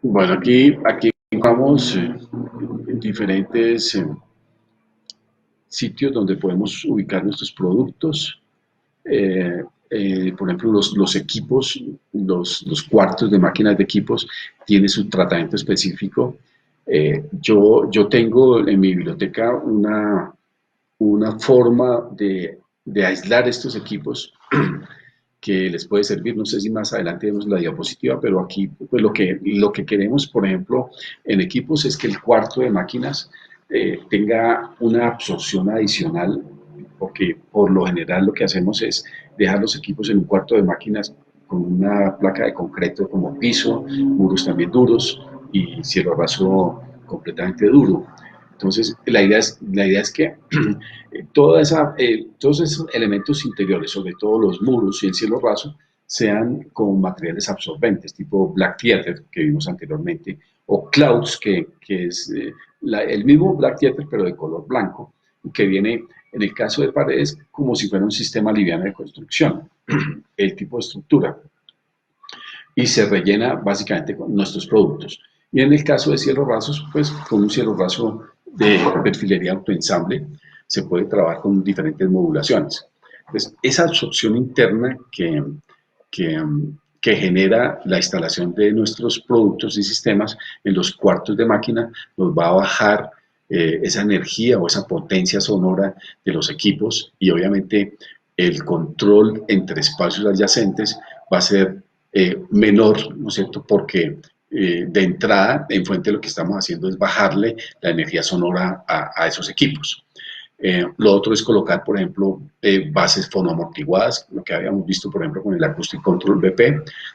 Bueno, aquí vamos en diferentes sitios donde podemos ubicar nuestros productos. Por ejemplo, los equipos, los cuartos de máquinas de equipos tienen su tratamiento específico. Yo tengo en mi biblioteca una forma de aislar estos equipos que les puede servir. No sé si más adelante vemos la diapositiva, pero aquí pues lo que queremos, por ejemplo, en equipos es que el cuarto de máquinas tenga una absorción adicional, porque por lo general lo que hacemos es dejar los equipos en un cuarto de máquinas con una placa de concreto como piso, muros también duros y cielo raso completamente duro. Entonces, la idea es que todos esos elementos interiores, sobre todo los muros y el cielo raso, sean con materiales absorbentes, tipo Black Theater, que vimos anteriormente, o Clouds, que es el mismo Black Theater, pero de color blanco, que viene, en el caso de paredes, como si fuera un sistema liviano de construcción, el tipo de estructura, y se rellena básicamente con nuestros productos. Y en el caso de cielos rasos, pues con un cielo raso de perfilería autoensamble, se puede trabajar con diferentes modulaciones. Pues esa absorción interna que, que genera la instalación de nuestros productos y sistemas en los cuartos de máquina nos va a bajar esa energía o esa potencia sonora de los equipos y obviamente el control entre espacios adyacentes va a ser menor, ¿no es cierto? Porque de entrada, en fuente lo que estamos haciendo es bajarle la energía sonora a esos equipos. Lo otro es colocar, por ejemplo, bases fonoamortiguadas, lo que habíamos visto, por ejemplo, con el Acoustic Control BP.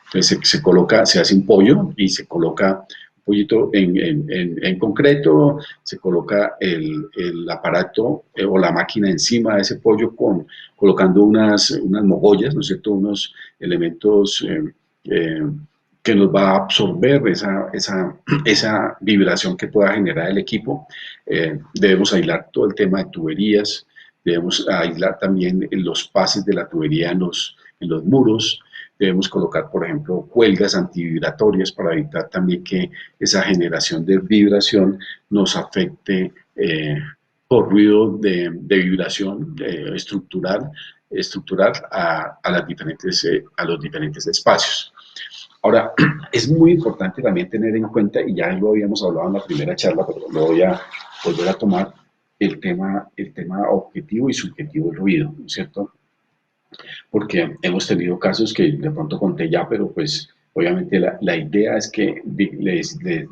Entonces se coloca, se hace un pollo y se coloca un pollito en concreto, se coloca el aparato o la máquina encima de ese pollo colocando unas mogollas, ¿no es cierto? Unos elementos que nos va a absorber esa vibración que pueda generar el equipo. Debemos aislar todo el tema de tuberías, debemos aislar también los pases de la tubería en los muros, debemos colocar, por ejemplo, cuelgas antivibratorias para evitar también que esa generación de vibración nos afecte por ruido de vibración estructural a los diferentes espacios. Ahora, es muy importante también tener en cuenta, y ya lo habíamos hablado en la primera charla, pero lo voy a volver a tomar, el tema objetivo y subjetivo del ruido, ¿no es cierto? Porque hemos tenido casos que de pronto conté ya, pero pues obviamente la idea es que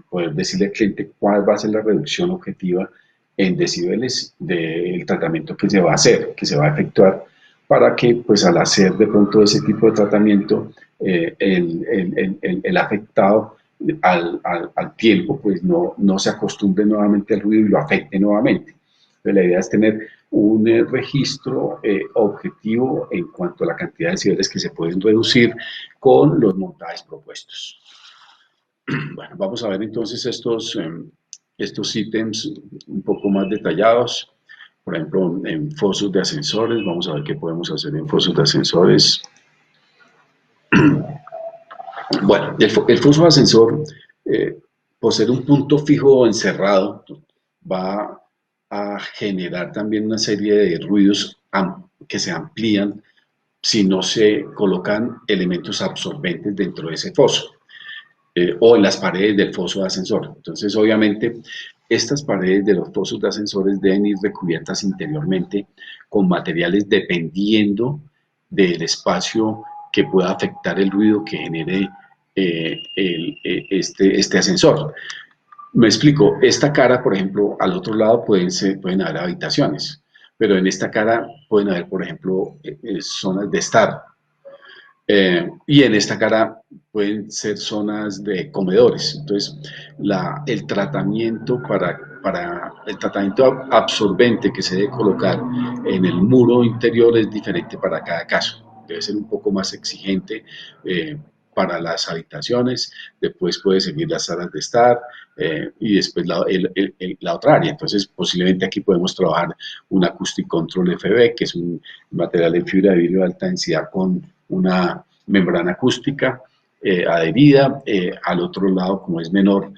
poder decirle al cliente cuál va a ser la reducción objetiva en decibeles del tratamiento que se va a hacer, que se va a efectuar, para que pues al hacer de pronto ese tipo de tratamiento, el afectado al tiempo pues no se acostumbre nuevamente al ruido y lo afecte nuevamente. Entonces, la idea es tener un registro objetivo en cuanto a la cantidad de decibeles que se pueden reducir con los montajes propuestos. Bueno, vamos a ver entonces estos ítems un poco más detallados. Por ejemplo, en fosos de ascensores, vamos a ver qué podemos hacer en fosos de ascensores. Bueno, el foso de ascensor, por ser un punto fijo encerrado, va a generar también una serie de ruidos que se amplían si no se colocan elementos absorbentes dentro de ese foso o en las paredes del foso de ascensor. Entonces, obviamente, estas paredes de los fosos de ascensores deben ir recubiertas interiormente con materiales dependiendo del espacio que pueda afectar el ruido que genere este ascensor. Me explico, esta cara, por ejemplo, al otro lado pueden haber habitaciones, pero en esta cara pueden haber, por ejemplo, zonas de estar. Y en esta cara pueden ser zonas de comedores. Entonces, el tratamiento el tratamiento absorbente que se debe colocar en el muro interior es diferente para cada caso. Debe ser un poco más exigente para las habitaciones, después puede seguir las salas de estar y después la otra área. Entonces, posiblemente aquí podemos trabajar un Acoustic Control FB, que es un material en fibra de vidrio de alta densidad con una membrana acústica adherida. Al otro lado, como es menor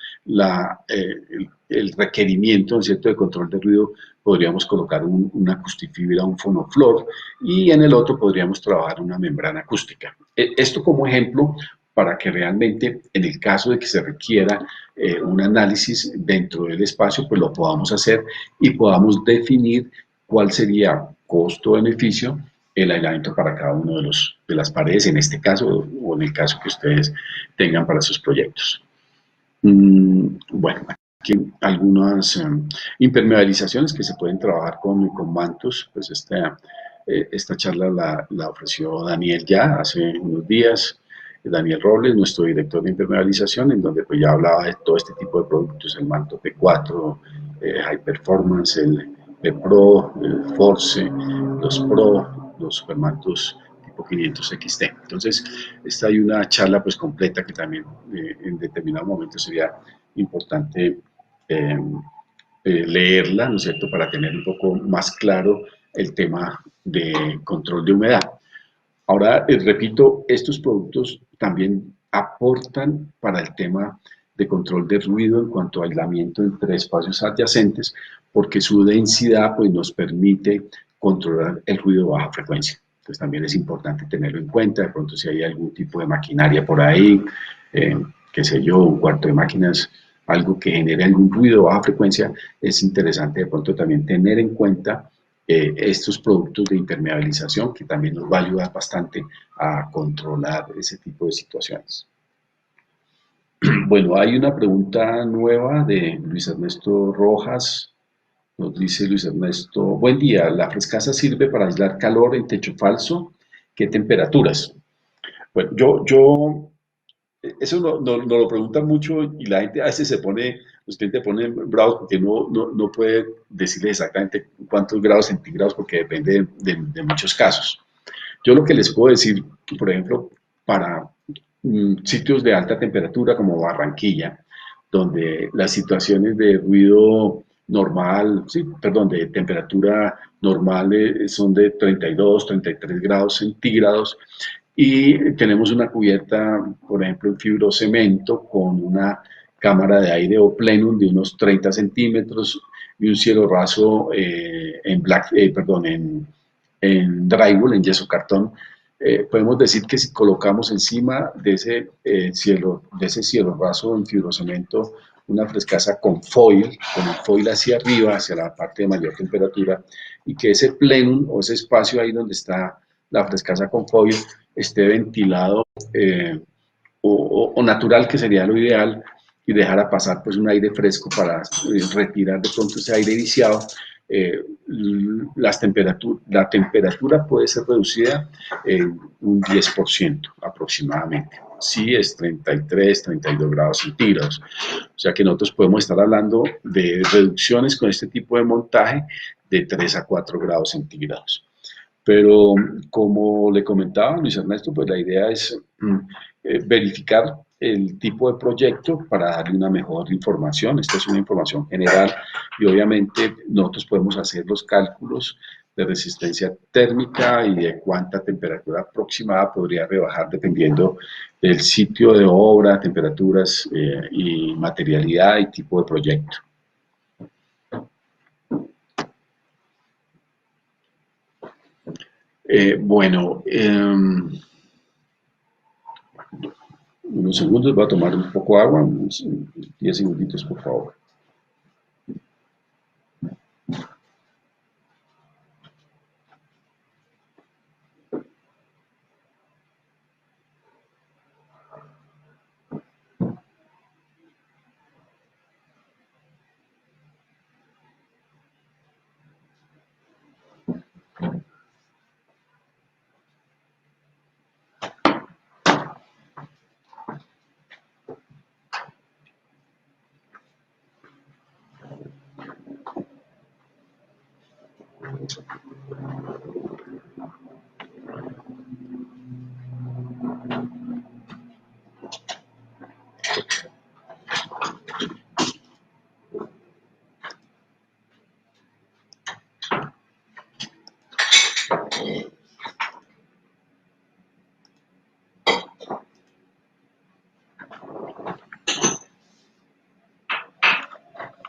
el requerimiento, ¿cierto?, de control de ruido, podríamos colocar una acustifibra, un fonoflor, y en el otro podríamos trabajar una membrana acústica. Esto como ejemplo para que realmente en el caso de que se requiera un análisis dentro del espacio, pues lo podamos hacer y podamos definir cuál sería costo-beneficio el aislamiento para cada uno de las paredes, en este caso o en el caso que ustedes tengan para sus proyectos. Bueno, aquí algunas impermeabilizaciones que se pueden trabajar con mantos. Pues esta charla la ofreció Daniel ya hace unos días. Daniel Robles, nuestro director de impermeabilización, en donde pues ya hablaba de todo este tipo de productos, el manto P4, High Performance, el Pro, el Force, los Pro, los supermantos tipo 500 XT. Entonces, esta hay una charla pues completa que también en determinado momento sería importante leerla, ¿no es cierto?, para tener un poco más claro el tema de control de humedad. Ahora, repito, estos productos también aportan para el tema de control de ruido en cuanto a aislamiento entre espacios adyacentes, porque su densidad pues, nos permite controlar el ruido de baja frecuencia. Entonces también es importante tenerlo en cuenta, de pronto si hay algún tipo de maquinaria por ahí, qué sé yo, un cuarto de máquinas, algo que genere algún ruido de baja frecuencia, es interesante de pronto también tener en cuenta estos productos de impermeabilización, que también nos va a ayudar bastante a controlar ese tipo de situaciones. Bueno, hay una pregunta nueva de Luis Ernesto Rojas. Nos dice Luis Ernesto: buen día, ¿la frescasa sirve para aislar calor en techo falso? ¿Qué temperaturas? Bueno, eso nos lo preguntan mucho y la gente a veces los clientes ponen bravos porque no puede decirles exactamente cuántos grados centígrados porque depende de muchos casos. Yo lo que les puedo decir, por ejemplo, para sitios de alta temperatura como Barranquilla, donde las situaciones de ruido normal, sí, perdón, de temperatura normal son de 32, 33 grados centígrados y tenemos una cubierta, por ejemplo, en fibrocemento con una cámara de aire o plenum de unos 30 centímetros y un cielo raso en drywall, en yeso cartón. Podemos decir que si colocamos encima de ese cielo raso en fibrocemento una frescaza con el foil hacia arriba, hacia la parte de mayor temperatura, y que ese plenum o ese espacio ahí donde está la frescaza con foil esté ventilado o natural, que sería lo ideal, y dejar pasar pues un aire fresco para retirar de pronto ese aire viciado. La temperatura puede ser reducida en un 10% aproximadamente. Sí, es 33, 32 grados centígrados. O sea que nosotros podemos estar hablando de reducciones con este tipo de montaje de 3 a 4 grados centígrados. Pero como le comentaba Luis Ernesto, pues la idea es verificar el tipo de proyecto para darle una mejor información. Esta es una información general y obviamente nosotros podemos hacer los cálculos de resistencia térmica y de cuánta temperatura aproximada podría rebajar dependiendo del sitio de obra, temperaturas y materialidad y tipo de proyecto. Bueno, unos segundos, voy a tomar un poco de agua, 10 segunditos por favor.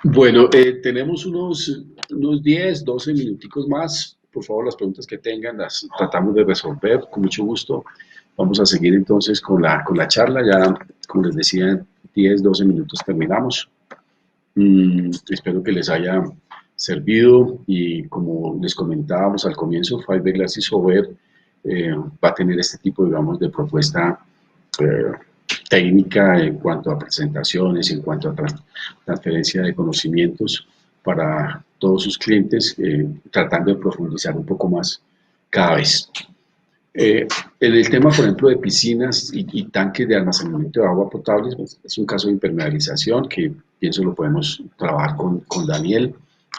Bueno, tenemos unos 10, 12 minuticos más. Por favor, las preguntas que tengan las tratamos de resolver con mucho gusto. Vamos a seguir entonces con la charla. Ya, como les decía, en 10, 12 minutos terminamos. Espero que les haya servido y como les comentábamos al comienzo, Fiberglass y Sober va a tener este tipo, digamos, de propuesta eh, técnica en cuanto a presentaciones, en cuanto a transferencia de conocimientos para todos sus clientes, tratando de profundizar un poco más cada vez. En el tema, por ejemplo, de piscinas y tanques de almacenamiento de agua potable, pues, es un caso de impermeabilización que pienso lo podemos trabajar con Daniel,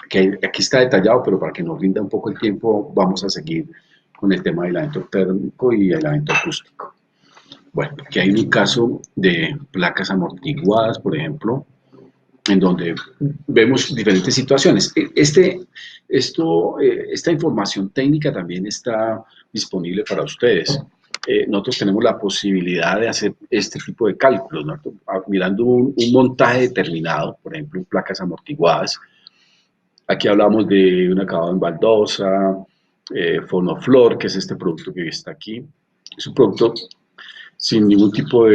que aquí está detallado, pero para que nos rinda un poco el tiempo, vamos a seguir con el tema del aislamiento térmico y el aislamiento acústico. Bueno, aquí hay un caso de placas amortiguadas, por ejemplo, en donde vemos diferentes situaciones. Esta información técnica también está disponible para ustedes. Nosotros tenemos la posibilidad de hacer este tipo de cálculos, ¿no? Mirando un montaje determinado, por ejemplo, en placas amortiguadas. Aquí hablamos de un acabado en baldosa, Fonoflor, que es este producto que está aquí. Es un producto sin ningún tipo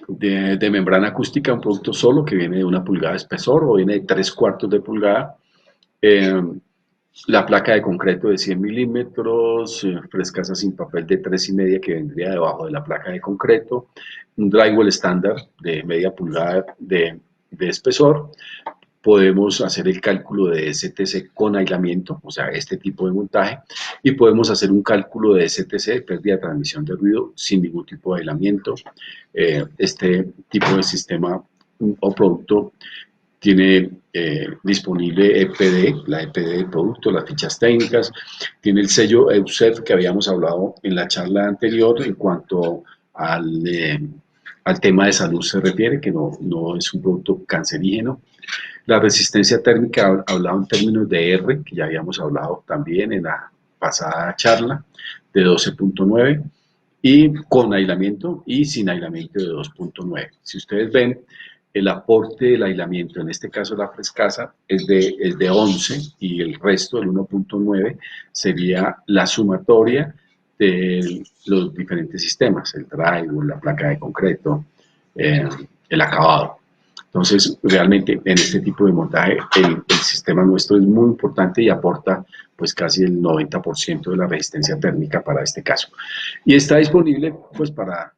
de membrana acústica, un producto solo que viene de 1 pulgada de espesor o viene de 3/4 de pulgada. La placa de concreto de 100 milímetros, frescasa sin papel de 3,5 que vendría debajo de la placa de concreto, un drywall estándar de media pulgada de espesor. Podemos hacer el cálculo de STC con aislamiento, o sea, este tipo de montaje, y podemos hacer un cálculo de STC, pérdida de transmisión de ruido, sin ningún tipo de aislamiento. Este tipo de sistema o producto tiene disponible EPD, la EPD del producto, las fichas técnicas, tiene el sello EUCEF que habíamos hablado en la charla anterior en cuanto al tema de salud se refiere, que no es un producto cancerígeno. La resistencia térmica, hablado en términos de R, que ya habíamos hablado también en la pasada charla, de 12.9, y con aislamiento y sin aislamiento de 2.9. Si ustedes ven, el aporte del aislamiento, en este caso la frescasa, es de 11 y el resto, el 1.9, sería la sumatoria de los diferentes sistemas, el drywall, la placa de concreto, el acabado. Entonces, realmente en este tipo de montaje el sistema nuestro es muy importante y aporta pues casi el 90% de la resistencia térmica para este caso. Y está disponible pues para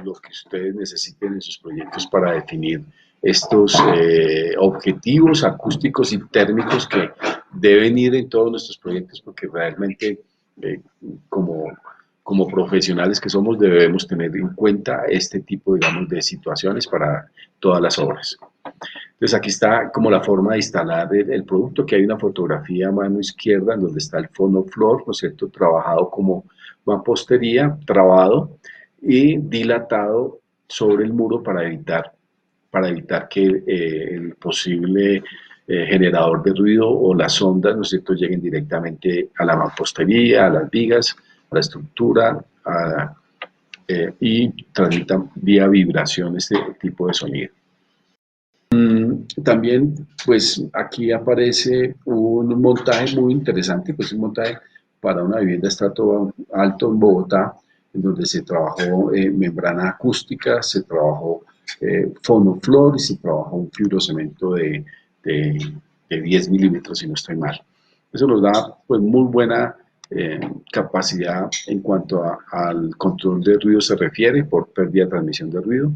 lo que ustedes necesiten en sus proyectos para definir estos objetivos acústicos y térmicos que deben ir en todos nuestros proyectos, porque realmente como profesionales que somos debemos tener en cuenta este tipo, digamos, de situaciones para todas las obras. Entonces aquí está como la forma de instalar el producto, que hay una fotografía a mano izquierda en donde está el fondo flor, ¿no es cierto?, trabajado como mampostería, trabado y dilatado sobre el muro para evitar que el posible generador de ruido o las ondas, ¿no es cierto?, lleguen directamente a la mampostería, a las vigas, a la estructura, y transmitan vía vibración este tipo de sonido. También, pues aquí aparece un montaje muy interesante, pues un montaje para una vivienda de estrato alto en Bogotá, en donde se trabajó membrana acústica, se trabajó fonoflor y se trabajó un fibrocemento de 10 milímetros, si no estoy mal. Eso nos da pues muy buena capacidad en cuanto al control de ruido se refiere, por pérdida de transmisión de ruido,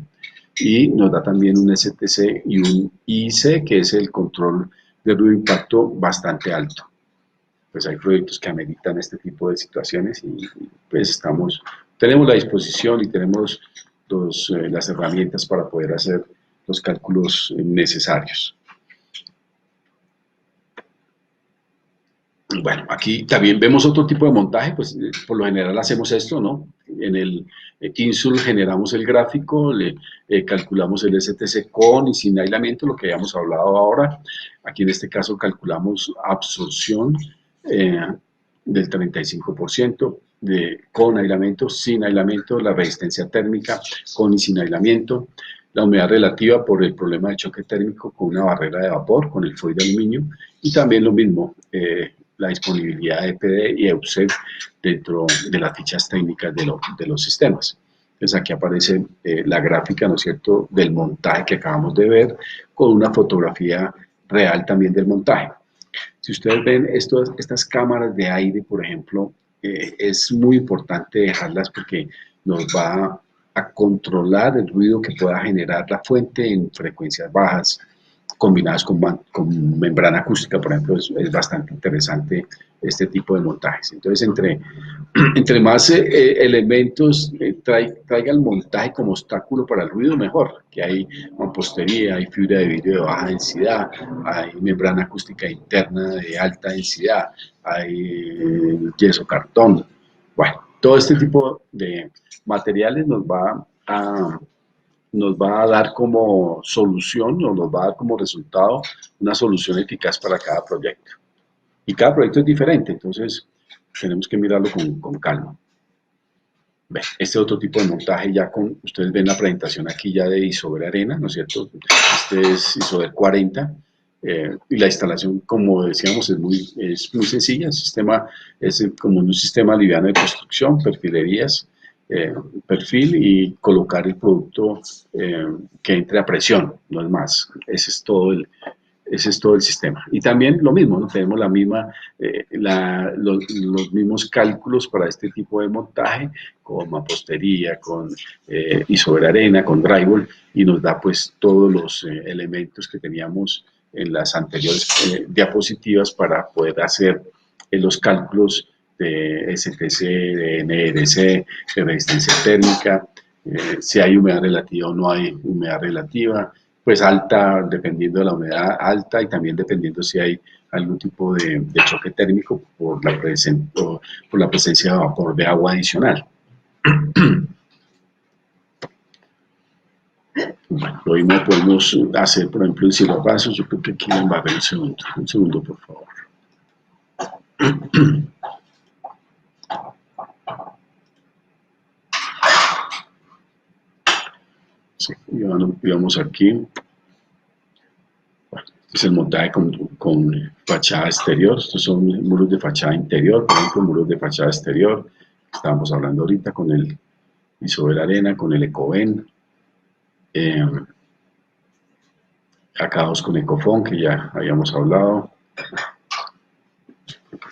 y nos da también un STC y un IC, que es el control de ruido de impacto bastante alto. Pues hay proyectos que ameritan este tipo de situaciones y pues tenemos la disposición y tenemos las herramientas para poder hacer los cálculos necesarios. Bueno, aquí también vemos otro tipo de montaje, pues por lo general hacemos esto, ¿no? En el Insul generamos el gráfico, calculamos el STC con y sin aislamiento, lo que habíamos hablado ahora. Aquí en este caso calculamos absorción del 35%, con aislamiento, sin aislamiento, la resistencia térmica con y sin aislamiento, la humedad relativa por el problema de choque térmico con una barrera de vapor, con el foil de aluminio, y también lo mismo, la disponibilidad de EPD y EUSEF dentro de las fichas técnicas de los sistemas. Entonces aquí aparece la gráfica, ¿no es cierto?, del montaje que acabamos de ver, con una fotografía real también del montaje. Si ustedes ven estas cámaras de aire, por ejemplo, es muy importante dejarlas porque nos va a controlar el ruido que pueda generar la fuente en frecuencias bajas, combinadas con membrana acústica, por ejemplo, es bastante interesante este tipo de montajes. Entonces, entre más elementos traiga el montaje como obstáculo para el ruido, mejor. Que hay mampostería, hay fibra de vidrio de baja densidad, hay membrana acústica interna de alta densidad, hay yeso cartón. Bueno, todo este tipo de materiales nos va a dar como solución, o nos va a dar como resultado una solución eficaz para cada proyecto. Y cada proyecto es diferente, entonces tenemos que mirarlo con calma. Este otro tipo de montaje ya ustedes ven la presentación aquí ya de Isover Arena, ¿no es cierto? Este es Isover 40, y la instalación, como decíamos, es muy sencilla. El sistema es como un sistema liviano de construcción, perfilerías, perfil y colocar el producto que entre a presión, no es más. Ese es todo el sistema. Y también lo mismo, ¿no? Tenemos los mismos cálculos para este tipo de montaje, con mampostería, con Isover Arena, con drywall, y nos da pues todos los elementos que teníamos en las anteriores diapositivas para poder hacer los cálculos de STC, de NRC, de resistencia térmica, si hay humedad relativa o no hay humedad relativa, pues alta, dependiendo de la humedad alta, y también dependiendo si hay algún tipo de choque térmico por la presencia de vapor de agua adicional. Lo mismo podemos hacer, por ejemplo, en cielorrasos. Yo creo que aquí le embarré un segundo, por favor. Sí, y vamos aquí. Bueno, este es el montaje con fachada exterior. Estos son muros de fachada interior, por ejemplo, muros de fachada exterior. Estábamos hablando ahorita con el Isover Arena, con el Ecoven. Acabados con Ecofon, que ya habíamos hablado.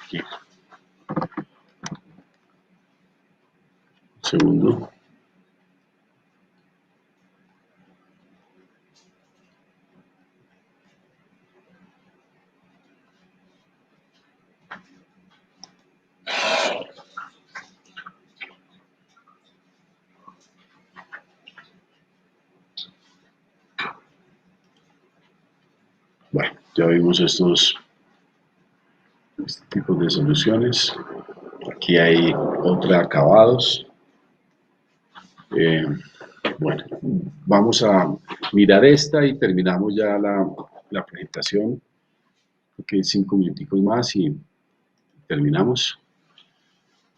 Aquí. Un segundo. Bueno, ya vimos estos tipos de soluciones. Aquí hay otra acabados. Bueno, vamos a mirar esta y terminamos ya la presentación. Creo que 5 minuticos más y terminamos.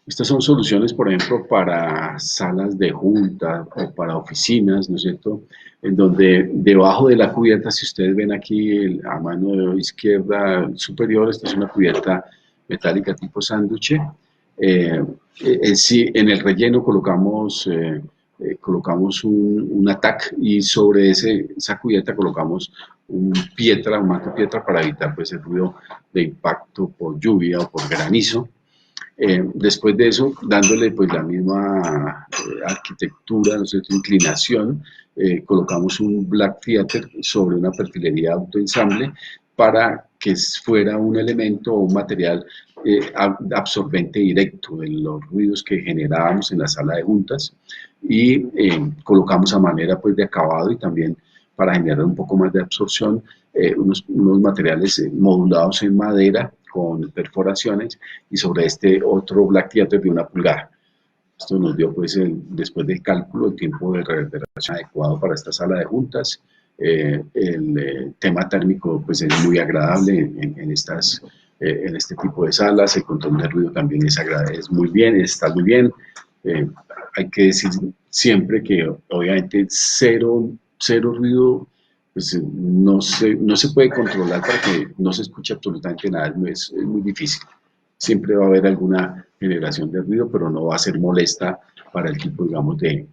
Estas son soluciones, por ejemplo, para salas de junta o para oficinas, ¿no es cierto? En donde debajo de la cubierta, si ustedes ven aquí a mano izquierda superior, esta es una cubierta metálica tipo sándwich. Sí, en el relleno colocamos un ATAC y sobre esa cubierta colocamos un manto pietra para evitar pues, el ruido de impacto por lluvia o por granizo. Después de eso, dándole pues la misma arquitectura, ¿no es cierto?, inclinación, colocamos un black theater sobre una perfilería autoensamble para que fuera un elemento o un material absorbente directo de los ruidos que generábamos en la sala de juntas y colocamos a manera pues de acabado y también para generar un poco más de absorción unos materiales modulados en madera con perforaciones y sobre este otro black theater de 1 pulgada. Esto nos dio, pues, después del cálculo, el tiempo de reverberación adecuado para esta sala de juntas. El tema térmico, pues, es muy agradable en este tipo de salas. El control de ruido también es agradable, está muy bien. Hay que decir siempre que, obviamente, cero ruido, pues no se puede controlar para que no se escuche absolutamente nada, es muy difícil. Siempre va a haber alguna generación de ruido, pero no va a ser molesta para el tipo, digamos, de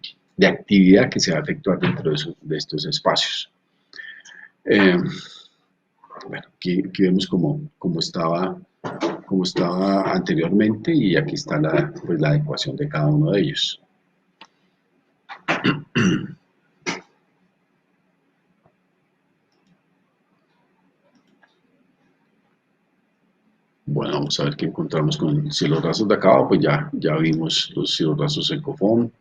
actividad que se va a efectuar dentro de estos espacios. Bueno, aquí vemos cómo estaba anteriormente y aquí está pues, la adecuación de cada uno de ellos. Bueno, vamos a ver qué encontramos con cielos rasos de acabado. Pues ya vimos los cielos rasos Ecofon.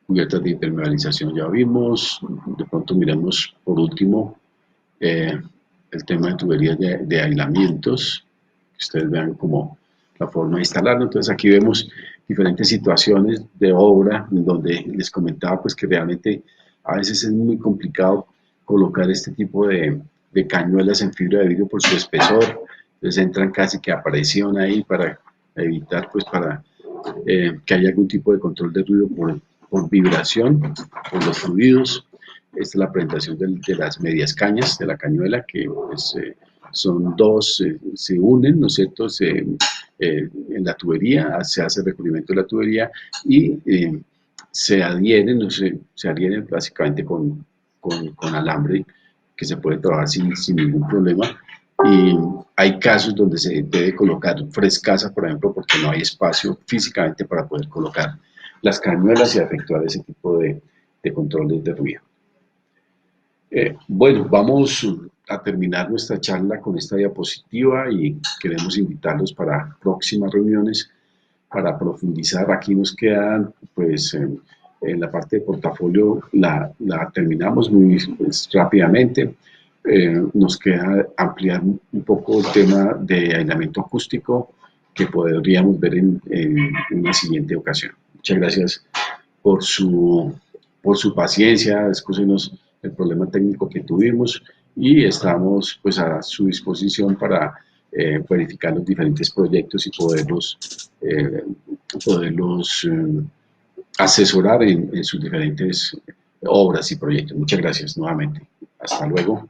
Cubiertas de impermeabilización ya vimos. De pronto miremos por último el tema de tuberías de aislamientos. Que ustedes vean como la forma de instalarlo. Entonces aquí vemos diferentes situaciones de obra en donde les comentaba pues que realmente a veces es muy complicado colocar este tipo de cañuelas en fibra de vidrio por su espesor. Entonces entran casi que a presión ahí para evitar pues que haya algún tipo de control de ruido por vibración, por los fluidos. Esta es la presentación de las medias cañas de la cañuela, que pues, son dos, se unen, ¿no es cierto?, en la tubería, se hace el recubrimiento de la tubería y se adhieren básicamente con alambre que se puede trabajar sin ningún problema. Y hay casos donde se debe colocar frescasa, por ejemplo, porque no hay espacio físicamente para poder colocar las cañuelas y efectuar ese tipo de controles de ruido. Bueno, vamos a terminar nuestra charla con esta diapositiva y queremos invitarlos para próximas reuniones para profundizar. Aquí nos quedan, pues, en la parte de portafolio la terminamos muy pues, rápidamente. Nos queda ampliar un poco el tema de aislamiento acústico que podríamos ver en una siguiente ocasión. Muchas gracias por su por su paciencia, excúsenos el problema técnico que tuvimos y estamos pues a su disposición para verificar los diferentes proyectos y poderlos asesorar en sus diferentes obras y proyectos. Muchas gracias nuevamente. Hasta luego.